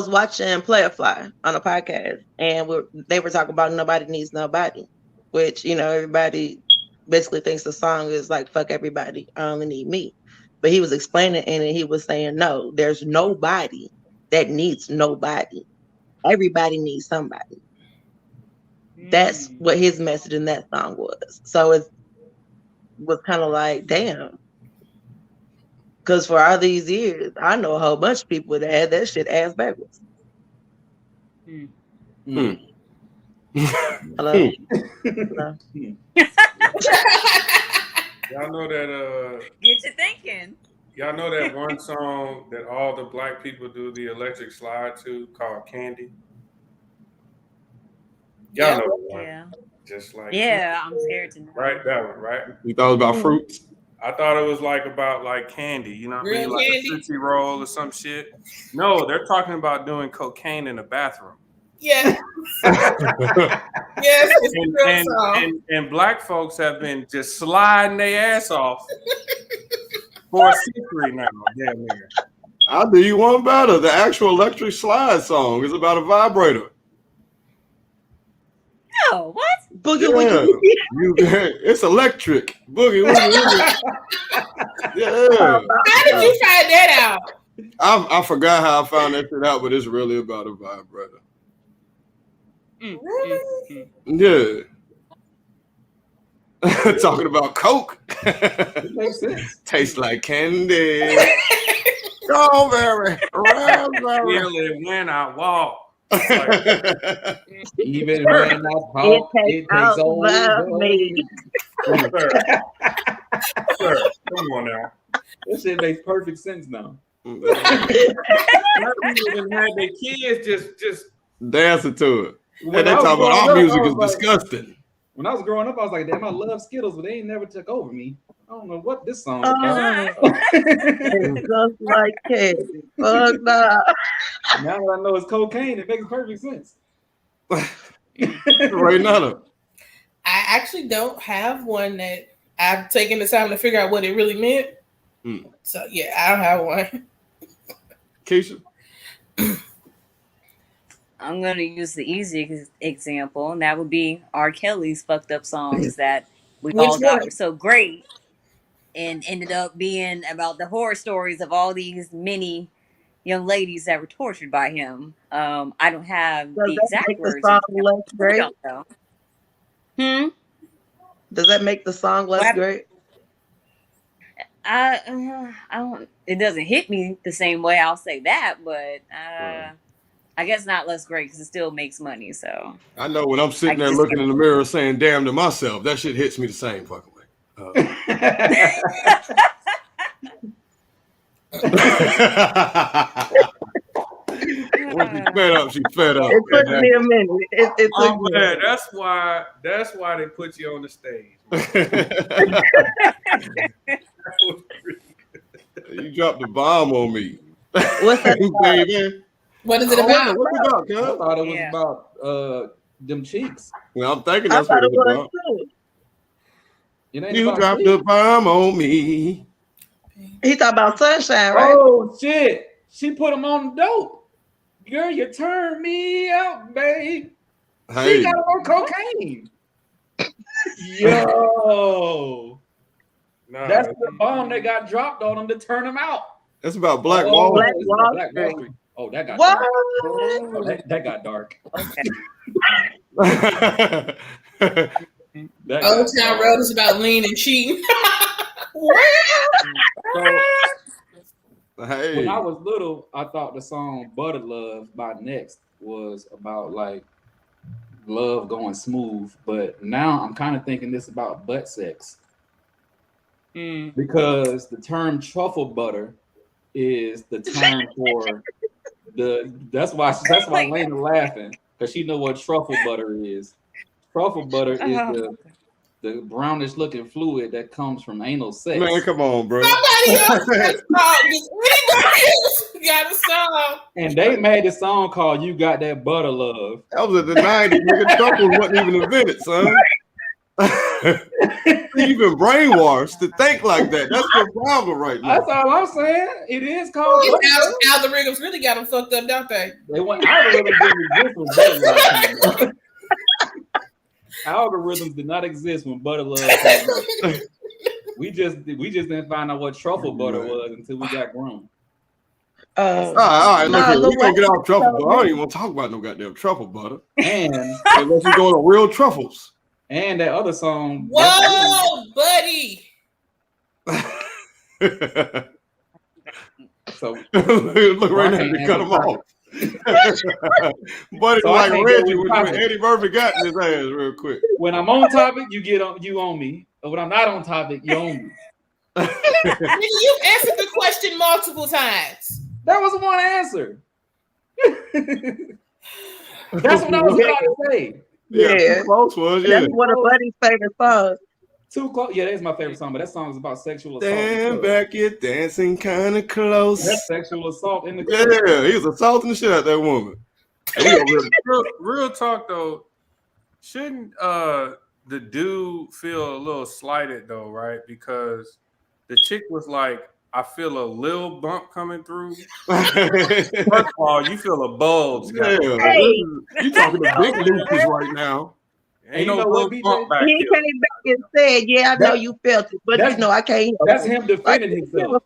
watching Player Fly on a podcast, and they were talking about Nobody Needs Nobody, which, you know, everybody basically thinks the song is like, fuck everybody, I only need me. But he was explaining it, and he was saying, no, there's nobody that needs nobody. Everybody needs somebody. That's what his message in that song was. So it was kind of like, damn. Because for all these years, I know a whole bunch of people that had that shit ass backwards. Hello? Hello? Y'all know that get you thinking. Y'all know that one song that all the black people do the electric slide to called Candy? Y'all know that one. Yeah. Just like I'm scared to know. Right, that one, right? You thought it was about fruits? I thought it was like about like candy, you know what I mean? Like a Tootsie Roll or some shit. No, they're talking about doing cocaine in the bathroom. Yeah. Yes, it's a real song. And black folks have been just sliding their ass off for a century now, damn near. I'll do you one better. The actual electric slide song is about a vibrator. Oh, what? Boogie Woogie. It's electric. Boogie Woogie. Yeah. How did you find that out? I forgot how I found that shit out, but it's really about a vibrator. Really? Yeah. Talking about Coke. It makes sense. Tastes like candy. Strawberry. Raspberry. Feel it when I walk. Even when I talk, it takes over me. Sir, come on now. This shit makes perfect sense now. People even had their kids just dancing to it. When And they I was talk about growing our up, music I was is like- disgusting. When I was growing up, I was like, damn, I love Skittles, but they ain't never took over me. I don't know what this song is about. It's just like candy. Fuck nah. Now that I know it's cocaine, it makes perfect sense. Right now. I actually don't have one that I've taken the time to figure out what it really meant. So yeah, I don't have one. Keisha? I'm going to use the easy example, and that would be R. Kelly's fucked up songs that we all thought were so great and ended up being about the horror stories of all these many young ladies that were tortured by him. I don't have the exact words. The song less great? Does that make the song less great? I don't. It doesn't hit me the same way. I'll say that, but I guess not less great because it still makes money. So I know when I'm sitting there looking in the mirror saying "damn" to myself, that shit hits me the same fucking way. When she's fed up, she's fed up. It took me a minute. It took me. Yeah, that's why they put you on the stage. You dropped the bomb on me. What's that, baby? What is it about? What's it about, I thought it was about them cheeks. Well, I'm thinking that's what it's about. You dropped the bomb on me. He talking about Sunshine, right? Oh shit! She put him on the dope. Girl, you turned me out, babe. Hey. She got him on cocaine. Yo. That's the bomb that got dropped on him to turn him out. That's about Black Wall Street. Black Wall Street. Oh, that got dark. Oh, that got dark. Old Town Road is about lean and cheating. Hey. When I was little, I thought the song Butter Love by Next was about like love going smooth. But now I'm kind of thinking this about butt sex. Because the term truffle butter is the term for that's why Lena laughing, because she know what truffle butter is. Truffle butter is the the brownish looking fluid that comes from anal sex. Man, come on, bro. Somebody else got a song. And they made a song called "You Got That Butter Love." That was at the 90s. Nigga, truffles wasn't even invented, son. You've been brainwashed to think like that. That's your problem right now. That's all I'm saying. It is called. Algorithms really got them fucked up, don't they? They want algorithms didn't exist when butter love came out. Algorithms did not exist when butter love came out. We just didn't find out what truffle butter was until we got grown. All right, look here. We gonna get off truffle butter. I don't even want to talk about no goddamn truffle butter. And unless you go to real truffles. And that other song. Whoa, buddy. So look right now, they cut him off. Buddy, so like Reggie when Eddie Murphy got in his ass real quick. When I'm on topic, you on me. But when I'm not on topic, you own me. You've answered the question multiple times. That was one answer. That's what I was about to say. Yeah, close was. Yeah, that's one of Buddy's favorite songs. Too close. Yeah, that's my favorite song, but that song is about sexual assault. Stand back, you're dancing kind of close. That's sexual assault in the club. Yeah, he was assaulting the shit out of that woman. Real talk though, shouldn't the dude feel a little slighted though, right? Because the chick was like, I feel a little bump coming through. First of all, you feel a bulge. Yeah, you talking to big Lucious right now. Ain't no little bump back he here. came back and said, "Yeah, I know you felt it, but you know I can't." That's him defending himself.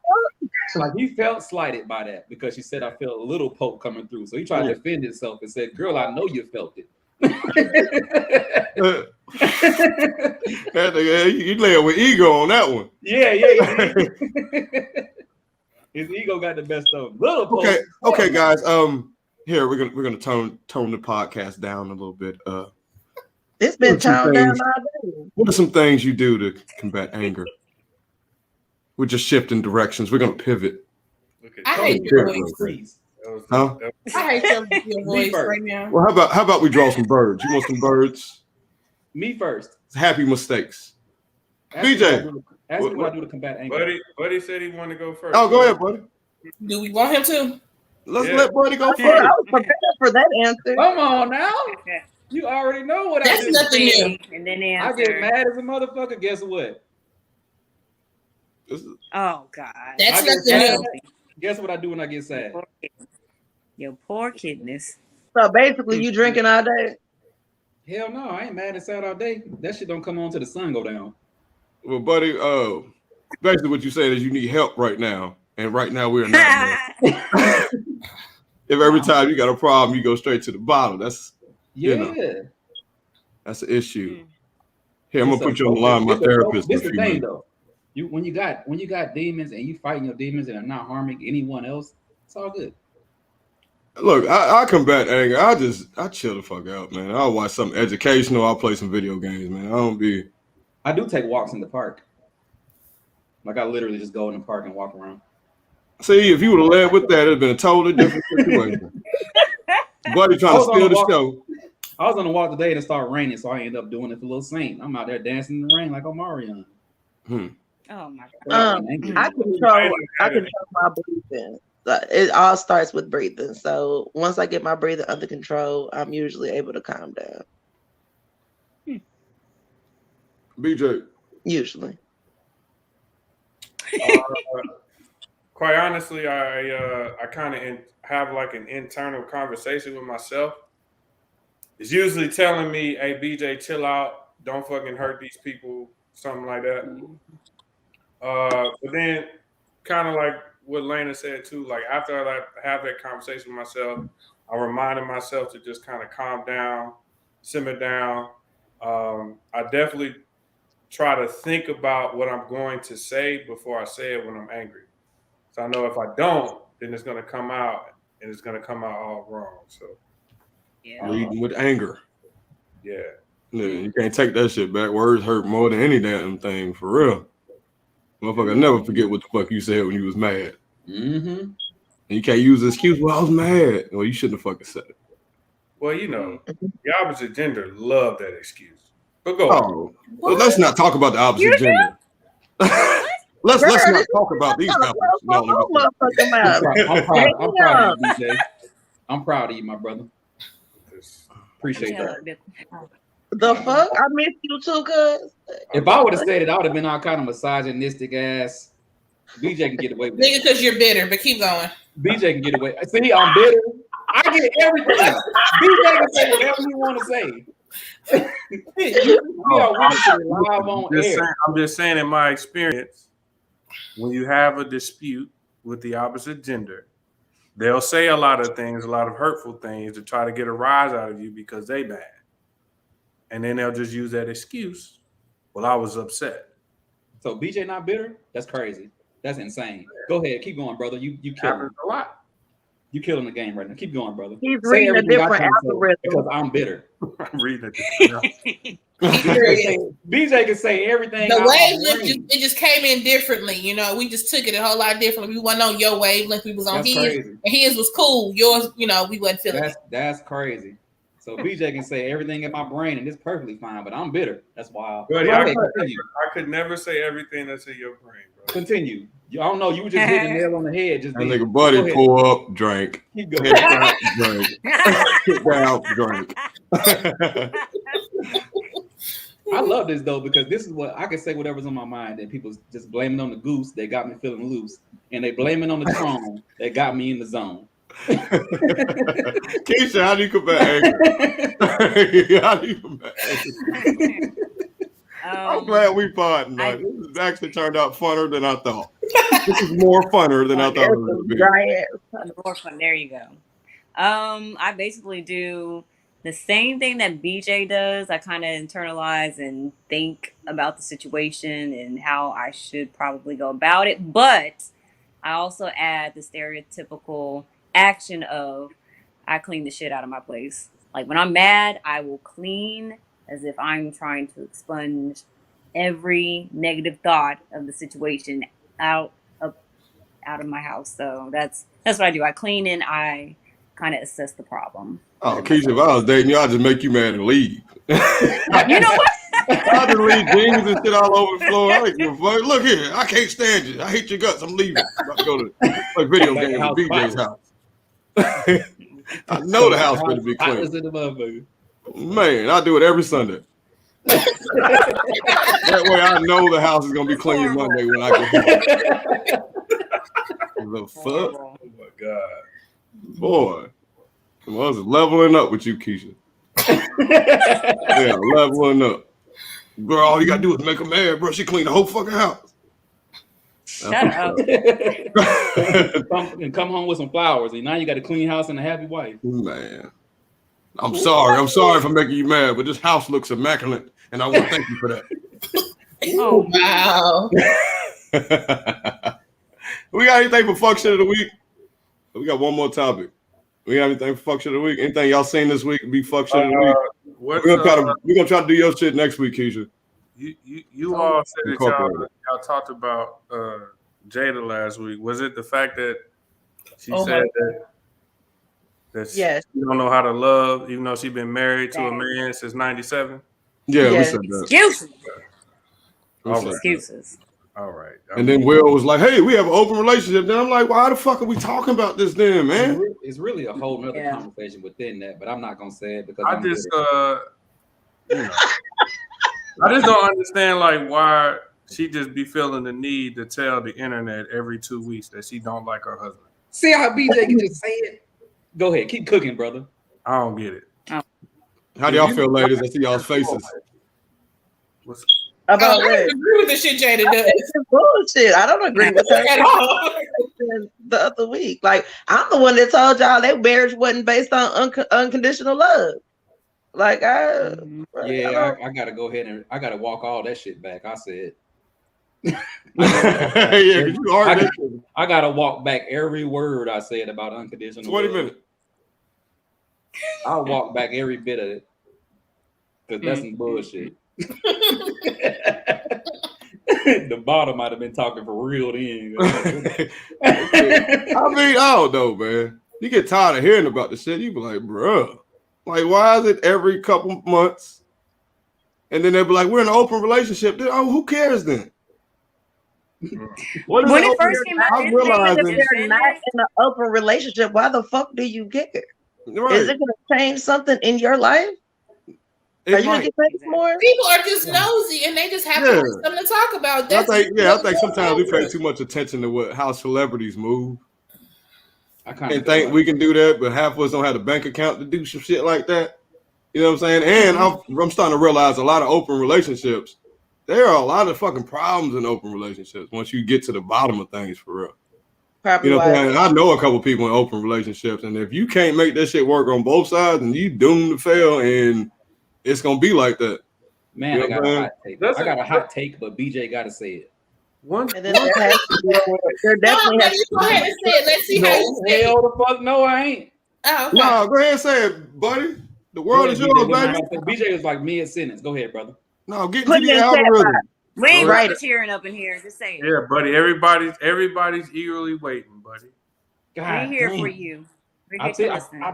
Like he felt slighted by that because she said, "I feel a little poke coming through." So he tried to defend himself and said, "Girl, I know you felt it." You lay it with ego on that one. Yeah. His ego got the best of him. Little poke. Okay, guys. Here we're gonna tone the podcast down a little bit. It's been toned down all day. What are some things you do to combat anger? We're just shifting directions. We're gonna pivot. I hate your voice. Huh? I hate your voice right now. Well, how about we draw some birds? You want some birds? Me first. Happy mistakes. BJ. Ask me what I do to combat anger. Buddy said he wanted to go first. Oh, go ahead, buddy. Do we want him to? Let's let Buddy go first. I was prepared for that answer. Come on now. You already know what That's I do. nothing new. And then I get mad as a motherfucker. Guess what? Oh God. That's nothing new. Guess what I do when I get sad? Your poor kidneys. So basically, you drinking all day? Hell no, I ain't mad and sad all day. That shit don't come on till the sun go down. Well, buddy, basically what you said is you need help right now, and right now we're not. If every time you got a problem, you go straight to the bottom, that's that's an issue. Here, I'm gonna put you on the line with my therapist. This is the thing, though. When you got demons and you fighting your demons and are not harming anyone else, it's all good. Look, I combat anger. I chill the fuck out, man. I'll watch something educational. I'll play some video games, man. I do take walks in the park. Like I literally just go in the park and walk around. See, if you would have led with that, it'd have been a totally different situation. Buddy trying to steal the show. I was on a walk today and it started raining, so I ended up doing it for Little Saint. I'm out there dancing in the rain like Omarion. Oh my God. I control my breathing. It all starts with breathing. So once I get my breathing under control, I'm usually able to calm down. BJ. Usually. Quite honestly, I kind of have like an internal conversation with myself. It's usually telling me, "Hey, BJ, chill out. Don't fucking hurt these people," something like that. But then, kind of like what Lena said too, like after I have that conversation with myself, I reminded myself to just kind of calm down, simmer down. I definitely try to think about what I'm going to say before I say it when I'm angry. So I know if I don't, then it's going to come out and it's going to come out all wrong. So leading with anger. Yeah. You can't take that shit back. Words hurt more than any damn thing, for real. Motherfucker, never forget what the fuck you said when you was mad. Mm-hmm. And you can't use the excuse, "Well, I was mad." Well, you shouldn't have fucking said it. Well, the opposite gender love that excuse. But go. Oh, well, let's not talk about the opposite gender. let's not talk about these topics. No, I'm proud of you, DJ. I'm proud of you, my brother. Appreciate that. The fuck? I miss you too, cuz. If I would have said it, I would have been all kind of misogynistic ass. BJ can get away with it. Nigga, because you're bitter, but keep going. BJ can get away. See, I'm bitter. I get everything. BJ can say whatever you want to say. We are live on air. I'm just saying, in my experience, when you have a dispute with the opposite gender, they'll say a lot of things, a lot of hurtful things to try to get a rise out of you because they bad. And then they'll just use that excuse. Well, I was upset. So BJ not bitter? That's crazy. That's insane. Go ahead, keep going, brother. You killing a lot. You killing the game right now. Keep going, brother. He's reading a different algorithm because I'm bitter. I'm reading it. BJ can say everything. The wavelength it just came in differently. You know, we just took it a whole lot differently. We wasn't on your wavelength. We was on his, and his was cool. Yours, you know, we wasn't feeling. That's crazy. So BJ can say everything in my brain, and it's perfectly fine. But I'm bitter. That's wild. Buddy, I could never say everything that's in your brain, bro. Continue. I don't know. You were just hitting the nail on the head. Just that nigga buddy pull up, drink. Keep going. Drink. Sit down, drink. I love this though because this is what I can say whatever's on my mind. And people just blaming on the goose, they got me feeling loose, and they blaming on the throne, they got me in the zone. Keisha, how do you combat anger? How do you combat anger? I'm glad we fought tonight. This has actually turned out funner than I thought. This is more funner than I thought it would be. More fun. There you go. I basically do the same thing that BJ does. I kind of internalize and think about the situation and how I should probably go about it. But I also add the stereotypical action of I clean the shit out of my place. Like when I'm mad, I will clean as if I'm trying to expunge every negative thought of the situation out of my house. So that's what I do. I clean and I kind of assess the problem. Oh, Keisha, if I was dating you, I'd just make you mad and leave. You know what? I'll just leave jeans and shit all over the floor. I don't give a fuck. Look here, I can't stand you. I hate your guts. I'm leaving. I'm about to go to play video games at BJ's house. I know the house better be clean. Man, I do it every Sunday. That way I know the house is gonna be clean Monday when I get home. The fuck? Oh my god. Boy. I was leveling up with you, Keisha. Yeah, leveling up. Bro, all you gotta do is make her mad, bro. She cleaned the whole fucking house. Shut up. And come home with some flowers, and now you got a clean house and a happy wife. Man. I'm sorry for making you mad, but this house looks immaculate, and I want to thank you for that. Oh, wow. We got anything for fuck shit of the week? We got one more topic. We got anything for fuck shit of the week? Anything y'all seen this week be fuck shit of the week? We're gonna try to do your shit next week, Keisha. You all said that y'all talked about Jada last week. Was it the fact that she said that yes, she don't know how to love, even though she's been married to a man since '97? Yeah, we said that. Excuses. All right. And then Will was like, "Hey, we have an open relationship." Then I'm like, "Why the fuck are we talking about this then, man?" It's really a whole nother conversation within that, but I'm not gonna say it because I just don't understand like why she just be feeling the need to tell the internet every 2 weeks that she don't like her husband. See how BJ can just say it? Go ahead, keep cooking, brother. I don't get it. How do y'all feel, ladies? I see y'all's faces. I don't agree with the shit Jada does. It's bullshit. I don't agree with her at all. The other week, like I'm the one that told y'all that marriage wasn't based on unconditional love. Like I gotta go ahead and I gotta walk all that shit back. I said, I gotta walk back every word I said about unconditional. 20 love. minutes. I'll walk back every bit of it because that's some bullshit. The bottom might have been talking for real then. I mean, I don't know, man. You get tired of hearing about the shit. You be like, bruh, like, why is it every couple months and then they'll be like, "We're in an open relationship." Then, oh, who cares then? When it first came out, if they're not in an open relationship, why the fuck do you care? Right. Is it going to change something in your life? Are you going to get paid more? People are just nosy, and they just have something to talk about. I think sometimes we pay too much attention to how celebrities move. I think we can do that, but half of us don't have a bank account to do some shit like that. You know what I'm saying? And I'm starting to realize a lot of open relationships. There are a lot of fucking problems in open relationships once you get to the bottom of things for real. You know what I'm saying? I know a couple people in open relationships, and if you can't make that shit work on both sides, then you doomed to fail, and it's gonna be like that. Man, you know I got a hot take. I got a hot take, but BJ got to say it. And then there definitely has to go ahead and say it. Let's see how you say it. Hell the fuck no, I ain't. Oh, okay. No, go ahead and say it, buddy. The world is yours, baby. BJ is like mid-sentence. Go ahead, brother. No, get to the algorithm. We ain't right cheering up in here. Just say it. Yeah, buddy. Everybody's eagerly waiting, buddy. We're here for you. I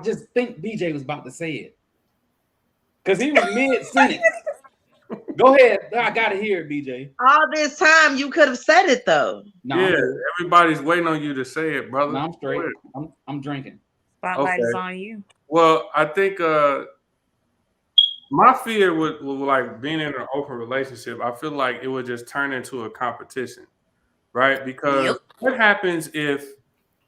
just think BJ was about to say it. Because he was mid-sentence. Go ahead. I got to hear it, BJ. All this time, you could have said it, though. No, yeah, everybody's waiting on you to say it, brother. No, I'm straight. I'm drinking. Spotlight is on you. Well, I think my fear with like being in an open relationship, I feel like it would just turn into a competition, right? Because what happens if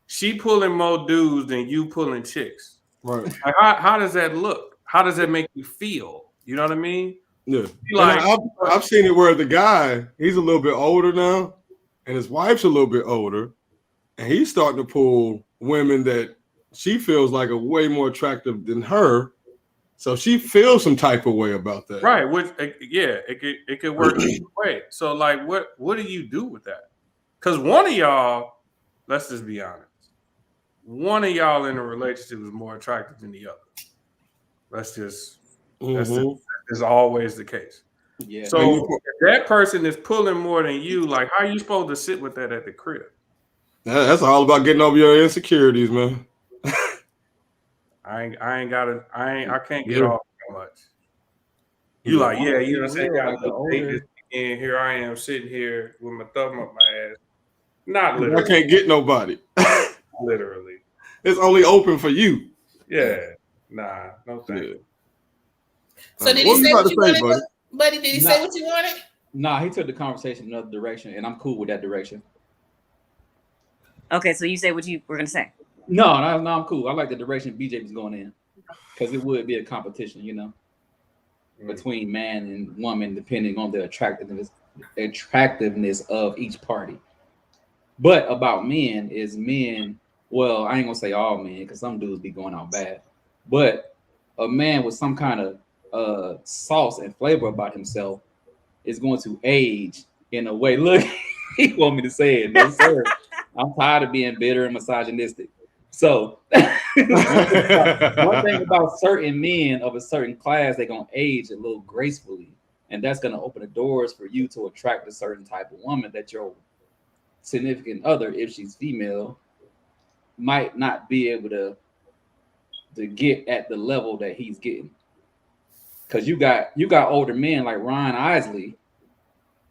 she pulling more dudes than you pulling chicks? Right. Like, how does that look? How does that make you feel? You know what I mean? Yeah. Like, I've seen it where the guy, he's a little bit older now, and his wife's a little bit older, and he's starting to pull women that she feels like are way more attractive than her. So she feels some type of way about that. Right. Which, it could work either way. So, like, what do you do with that? Because one of y'all, let's just be honest, one of y'all in a relationship is more attractive than the other. That's always the case. Yeah. So if that person is pulling more than you, like, how are you supposed to sit with that at the crib? That's all about getting over your insecurities, man. I can't get off that much. You like, yeah, you know what I'm saying? And here I am sitting here with my thumb up my ass. Not literally. I can't get nobody. Literally. It's only open for you. Yeah. Nah, no thank you. So did he say what you wanted, buddy? Did he say what you wanted? Nah, he took the conversation in another direction, and I'm cool with that direction. Okay, so you say what you were gonna say. No, I'm cool. I like the direction BJ was going in, because it would be a competition, you know, between man and woman, depending on the attractiveness of each party. But about men is men. Well, I ain't gonna say all men, because some dudes be going out bad. But a man with some kind of sauce and flavor about himself is going to age in a way. Look, he want me to say it. No, sir. I'm tired of being bitter and misogynistic. So one thing about certain men of a certain class, they're going to age a little gracefully. And that's going to open the doors for you to attract a certain type of woman that your significant other, if she's female, might not be able to get at the level that he's getting. Because you got older men like Ryan Isley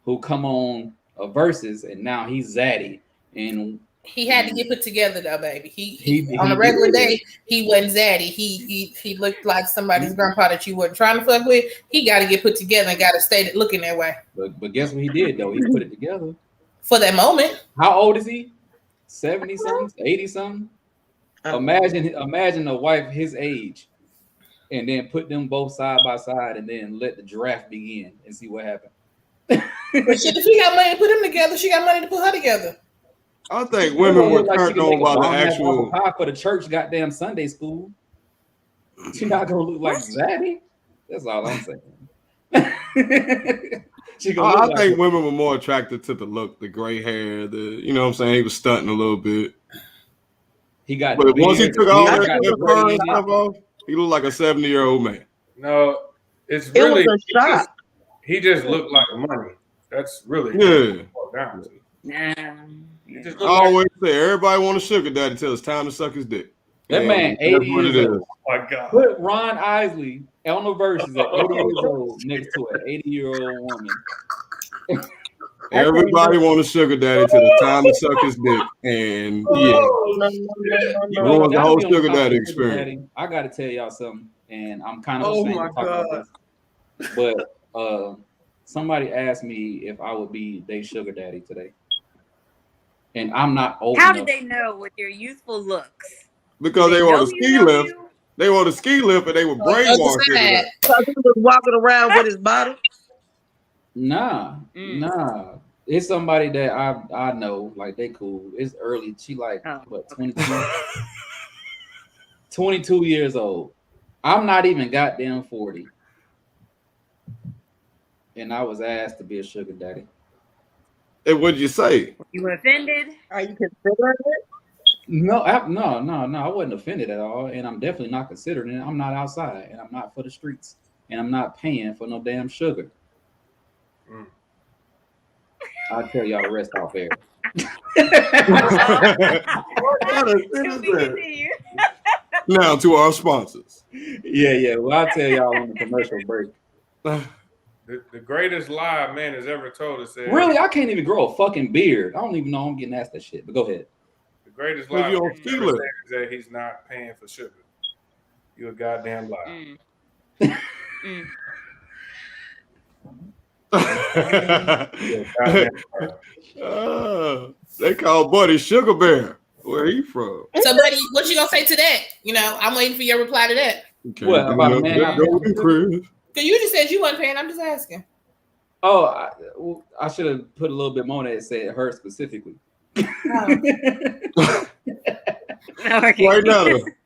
who come on a versus and now he's zaddy. And he had to get put together though, baby. He on a regular day, he wasn't zaddy. He looked like somebody's grandpa that you wasn't trying to fuck with. He got to get put together and got to stay looking that way. But guess what he did though? He put it together for that moment. How old is he? 70 something, 80 something. Imagine a wife his age, and then put them both side by side, and then let the draft begin and see what happens. But shit, if he got money to put them together, she got money to put her together. I think women were turned on by the actual pie for the church goddamn Sunday school. She not gonna look like Zaddy. That's all I'm saying. I think women were more attracted to the look, the gray hair, you know what I'm saying? He was stunting a little bit. But once he took all that fur and stuff off, he looked like a 70-year-old man. No, it's really he just looked like money. That's really down to. Yeah. I always say everybody want a sugar daddy until it's time to suck his dick. That man 80 years old. Oh my God. Put Ron Isley on the verse is at 80 years old next to an 80-year-old woman. Everybody want a sugar daddy to the time to suck his dick, and ruins the whole sugar daddy experience. I gotta tell y'all something, and I'm kind of ashamed to talk about this, but somebody asked me if I would be their sugar daddy today, and I'm not old How enough. did they know with your youthful looks? Because they want a ski lift. They want a ski lift, and they were brainwashed into that. Because he was walking around with his bottle. Nah. It's somebody that I know, like they cool. It's early. She like what 22? 22 years old. I'm not even goddamn 40. And I was asked to be a sugar daddy. And what did you say? You were offended? Are you considering it? No, I wasn't offended at all, and I'm definitely not considering it. I'm not outside, and I'm not for the streets, and I'm not paying for no damn sugar. I'll tell y'all the rest off air. Now to our sponsors. Yeah. Well, I'll tell y'all on the commercial break. The greatest lie a man has ever told us. Really, I can't even grow a fucking beard. I don't even know I'm getting asked that shit. But go ahead. The greatest lie is that he's not paying for sugar. You're a goddamn liar. They call Buddy Sugar Bear. Where he from? So, Buddy, what you gonna say to that? You know, I'm waiting for your reply to that. Okay. What about a man? Because you just said you wasn't paying. I'm just asking. Oh, I should have put a little bit more that it said her specifically.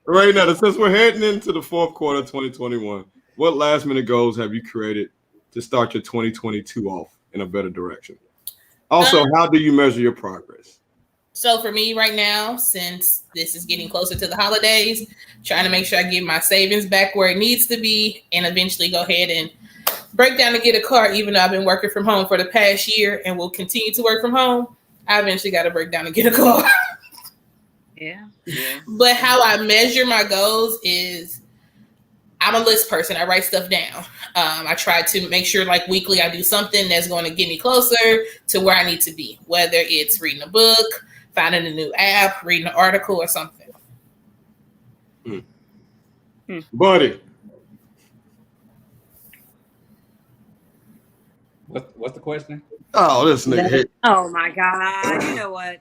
Right now, since we're heading into the fourth quarter of 2021, what last minute goals have you created to start your 2022 off in a better direction? Also, how do you measure your progress? So for me right now, since this is getting closer to the holidays, trying to make sure I get my savings back where it needs to be and eventually go ahead and break down to get a car, even though I've been working from home for the past year and will continue to work from home. I eventually got to break down and get a car. Yeah. But how I measure my goals is I'm a list person. I write stuff down. I try to make sure like weekly I do something that's going to get me closer to where I need to be, whether it's reading a book, finding a new app, reading an article or something. Buddy. What's the question? Oh, this nigga. Oh my God. You know what?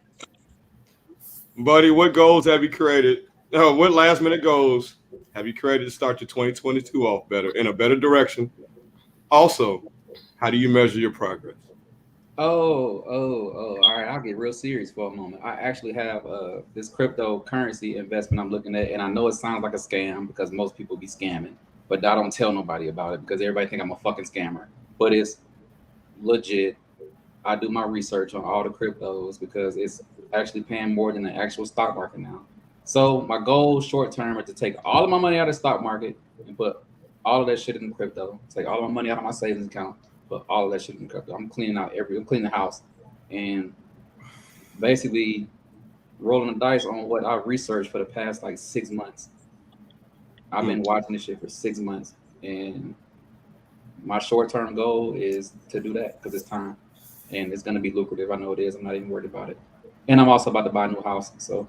Buddy, what goals have you created? What last minute goals have you created to start your 2022 off better, in a better direction? Also, how do you measure your progress? Oh, all right. I'll get real serious for a moment. I actually have this cryptocurrency investment I'm looking at, and I know it sounds like a scam because most people be scamming, but I don't tell nobody about it because everybody think I'm a fucking scammer. But it's legit. I do my research on all the cryptos because it's actually paying more than the actual stock market now. So my goal short term is to take all of my money out of the stock market and put all of that shit in crypto. Take all of my money out of my savings account, put all of that shit in crypto. I'm cleaning the house and basically rolling the dice on what I've researched for the past like 6 months. I've been watching this shit for 6 months, and my short-term goal is to do that because it's time and it's going to be lucrative. I know it is. I'm not even worried about it. And I'm also about to buy a new house. So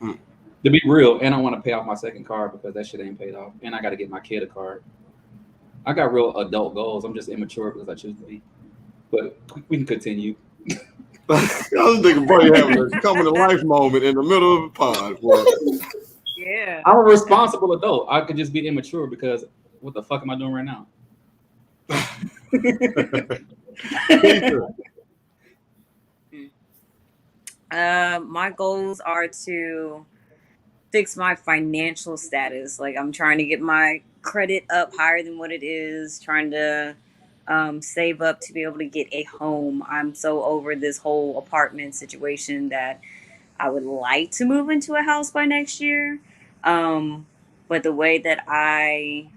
to be real, and I want to pay off my second car because that shit ain't paid off. And I got to get my kid a car. I got real adult goals. I'm just immature because I choose to be. But we can continue. I was thinking, buddy, having a coming to life moment in the middle of a pod. Boy. Yeah. I'm a responsible adult. I could just be immature because what the fuck am I doing right now? My goals are to fix my financial status. Like I'm trying to get my credit up higher than what it is, trying to save up to be able to get a home. I'm so over this whole apartment situation that I would like to move into a house by next year. But the way that I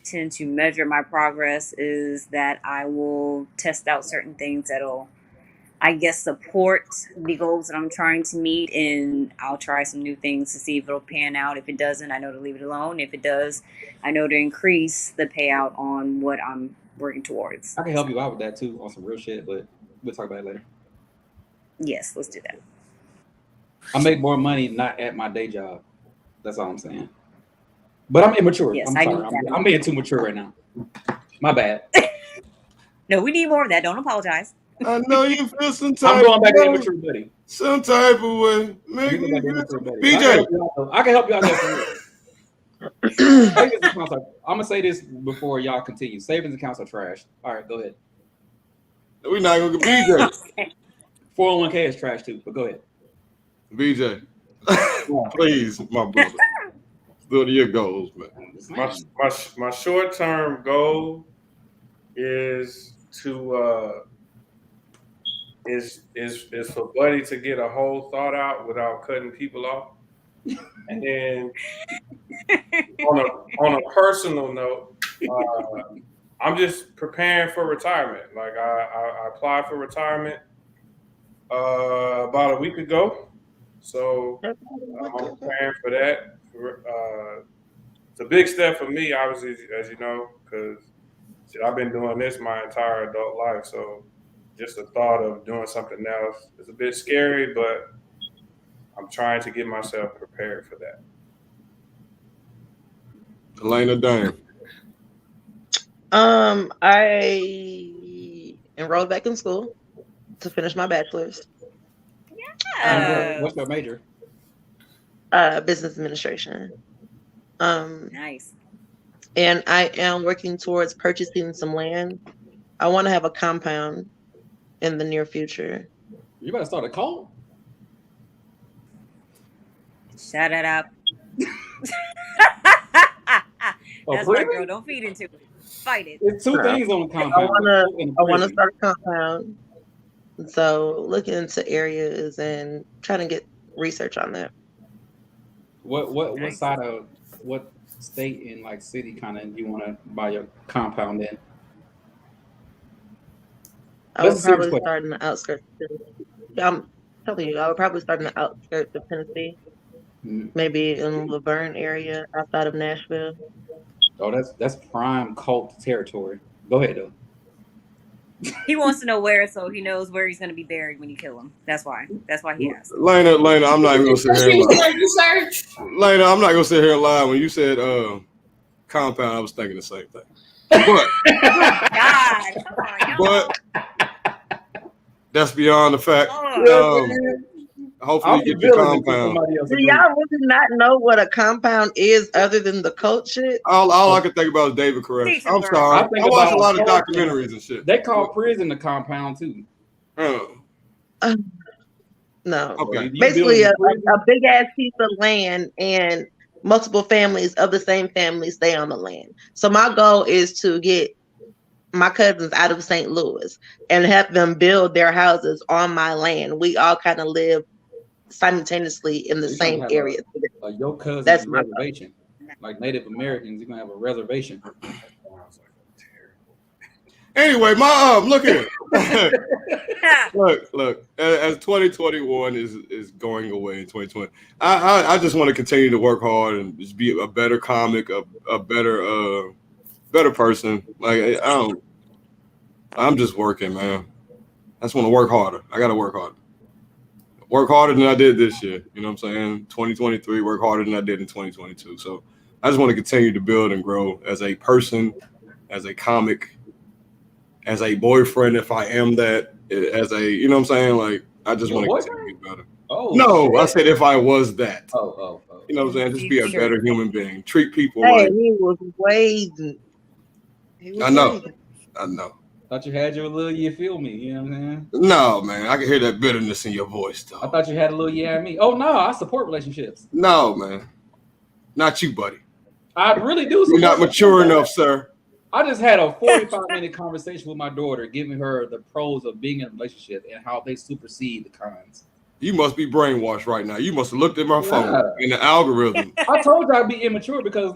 tend to measure my progress is that I will test out certain things that'll I guess, support the goals that I'm trying to meet, and I'll try some new things to see if it'll pan out. If it doesn't, I know to leave it alone. If it does, I know to increase the payout on what I'm working towards. I can help you out with that too on some real shit, but we'll talk about it later. Yes, let's do that. I make more money not at my day job. That's all I'm saying. But I'm immature. Yes, I'm sorry. I'm being too mature right now. My bad. No, we need more of that. Don't apologize. I know you feel some type. I'm going back to immature, buddy. Some type of way. BJ, I can help you out there. I'm gonna say this before y'all continue. Savings accounts are trash. All right, go ahead. We're not gonna get BJ. 401k is trash too, but go ahead. BJ, please, my brother. Still to your goals, man. My short-term goal is to is for Buddy to get a whole thought out without cutting people off. And then on a personal note, I'm just preparing for retirement. Like I applied for retirement about a week ago. So I'm preparing for that. It's a big step for me, obviously, as you know, because I've been doing this my entire adult life. So just the thought of doing something else is a bit scary, but I'm trying to get myself prepared for that. Elena Dane. I enrolled back in school to finish my bachelor's. What's your major? Business administration. Nice. And I am working towards purchasing some land. I want to have a compound in the near future. You better start a cult. Shut it up. That's right, girl. Don't feed into it. Fight it. There's two things on the compound. I want to start a compound. So looking into areas and trying to get research on that. What side of what state and like city kind of you want to buy your compound in? I would probably start in the outskirts of Tennessee. I'm telling you, I would probably start in the outskirts of Tennessee. Maybe in Laverne area outside of Nashville. Oh, that's prime cult territory. Go ahead though. He wants to know where, so he knows where he's going to be buried when you kill him. That's why he asked. Lena, I'm not even going to sit here and lie. Lena, I'm not going to sit here and lie. When you said compound, I was thinking the same thing. But that's beyond the fact. Hopefully you get the compound. Do y'all really not know what a compound is other than the cult shit? All I can think about is David Koresh. I'm sorry. I watch a lot of documentaries and shit. They call prison the compound too. No. Okay. Basically a big ass piece of land and multiple families of the same family stay on the land. So my goal is to get my cousins out of St. Louis and have them build their houses on my land. We all kind of live simultaneously in the same area. Your cousin's reservation. Like Native Americans, you're gonna have a reservation. Anyway, look at it. look. As 2021 is going away in 2020, I just want to continue to work hard and just be a better comic, a better person. Like I'm just working, man. I just want to work harder. I gotta work harder. Work harder than I did this year. You know what I'm saying? 2023, work harder than I did in 2022. So I just want to continue to build and grow as a person, as a comic, as a boyfriend, if I am that, as a, you know what I'm saying? Like, I just want to continue to be better. Oh, no, shit. I said if I was that. Oh. You know what I'm saying? Just be a better human being. Treat people like. He was waiting. I know. Thought you had your little, you feel me, you know what I'm saying? No, man, I can hear that bitterness in your voice, though. I thought you had a little yeah me. Oh, no, I support relationships. No, man. Not you, buddy. I really do. You're not mature enough, sir. I just had a 45-minute conversation with my daughter, giving her the pros of being in a relationship and how they supersede the cons. You must be brainwashed right now. You must have looked at my phone in the algorithm. I told you I'd be immature because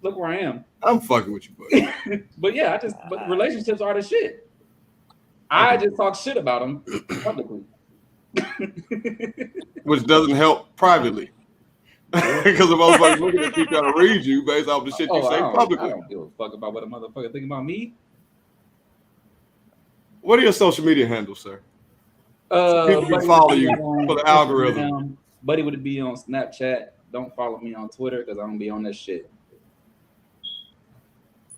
look where I am. I'm fucking with you, buddy. But yeah, but relationships are the shit. I just talk shit about them publicly. Which doesn't help privately. Because the motherfuckers looking at you trying to read you based off the shit you say publicly. I don't give a fuck about what a motherfucker think about me. What are your social media handles, sir? People can follow you for the algorithm. Buddy would be on Snapchat. Don't follow me on Twitter because I don't be on that shit.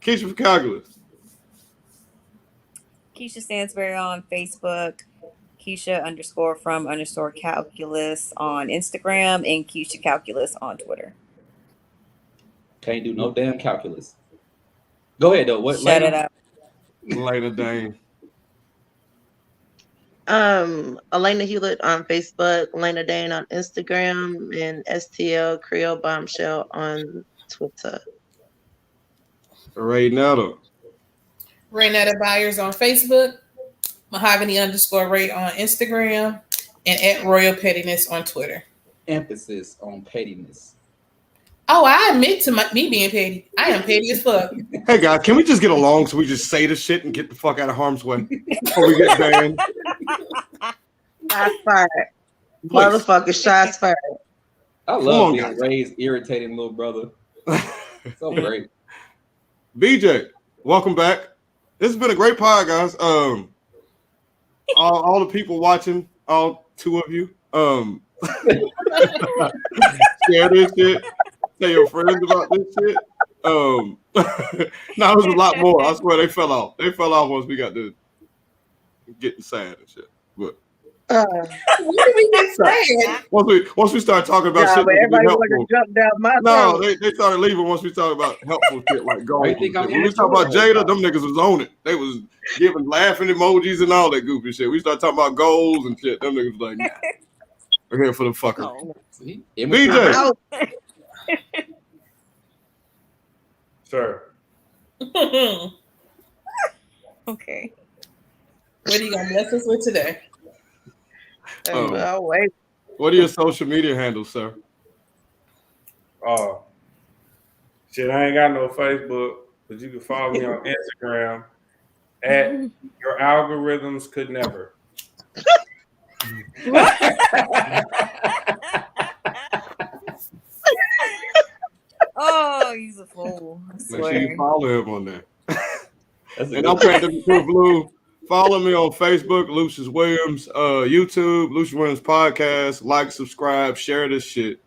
Keisha for Calculus. Keisha Stansberry on Facebook. Keisha_from_calculus on Instagram, and Keisha Calculus on Twitter. Can't do no damn calculus. Go ahead though. What? Shut it up. Later, Dane. Elena Hewlett on Facebook, Elena Dane on Instagram, and STL Creole Bombshell on Twitter. Raynetta. Raynetta Byers on Facebook, Mahogany_Ray on Instagram, and at Royal Pettiness on Twitter. Emphasis on pettiness. Oh, I admit to me being petty. I am petty as fuck. Hey guys, can we just get along so we just say the shit and get the fuck out of harm's way before we get banned? Shots fired. Motherfucker, shots fired. I love being Ray's irritating little brother. So great. BJ, welcome back. This has been a great pod, guys. All the people watching, all two of you, share this shit. Tell your friends about this shit. No, there's a lot more. I swear they fell off. They fell off once we got to getting sad and shit. But what do we get sad? Once we start talking about shit, but everybody want to jump down my no, they started leaving once we talked about helpful shit like gold. When we talk about Jada, them niggas was on it. They was giving laughing emojis and all that goofy shit. We start talking about goals and shit. Them niggas was like, nah. We're here for the fucker. Oh. BJ. Sir. Okay. What are you gonna bless us with today? Wait. What are your social media handles, sir? Oh, shit, I ain't got no Facebook, but you can follow me on Instagram at Your Algorithms Could Never. Oh, he's a fool. I Make swear. sure you follow him on there. And I'm trying to be blue. Follow me on Facebook, Lucious Williams, YouTube, Lucious Williams Podcast. Like, subscribe, share this shit.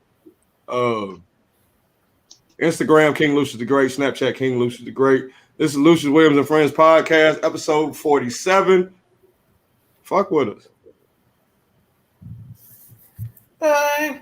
Instagram, King Lucious the Great. Snapchat, King Lucious the Great. This is Lucious Williams and Friends Podcast, episode 47. Fuck with us. Bye.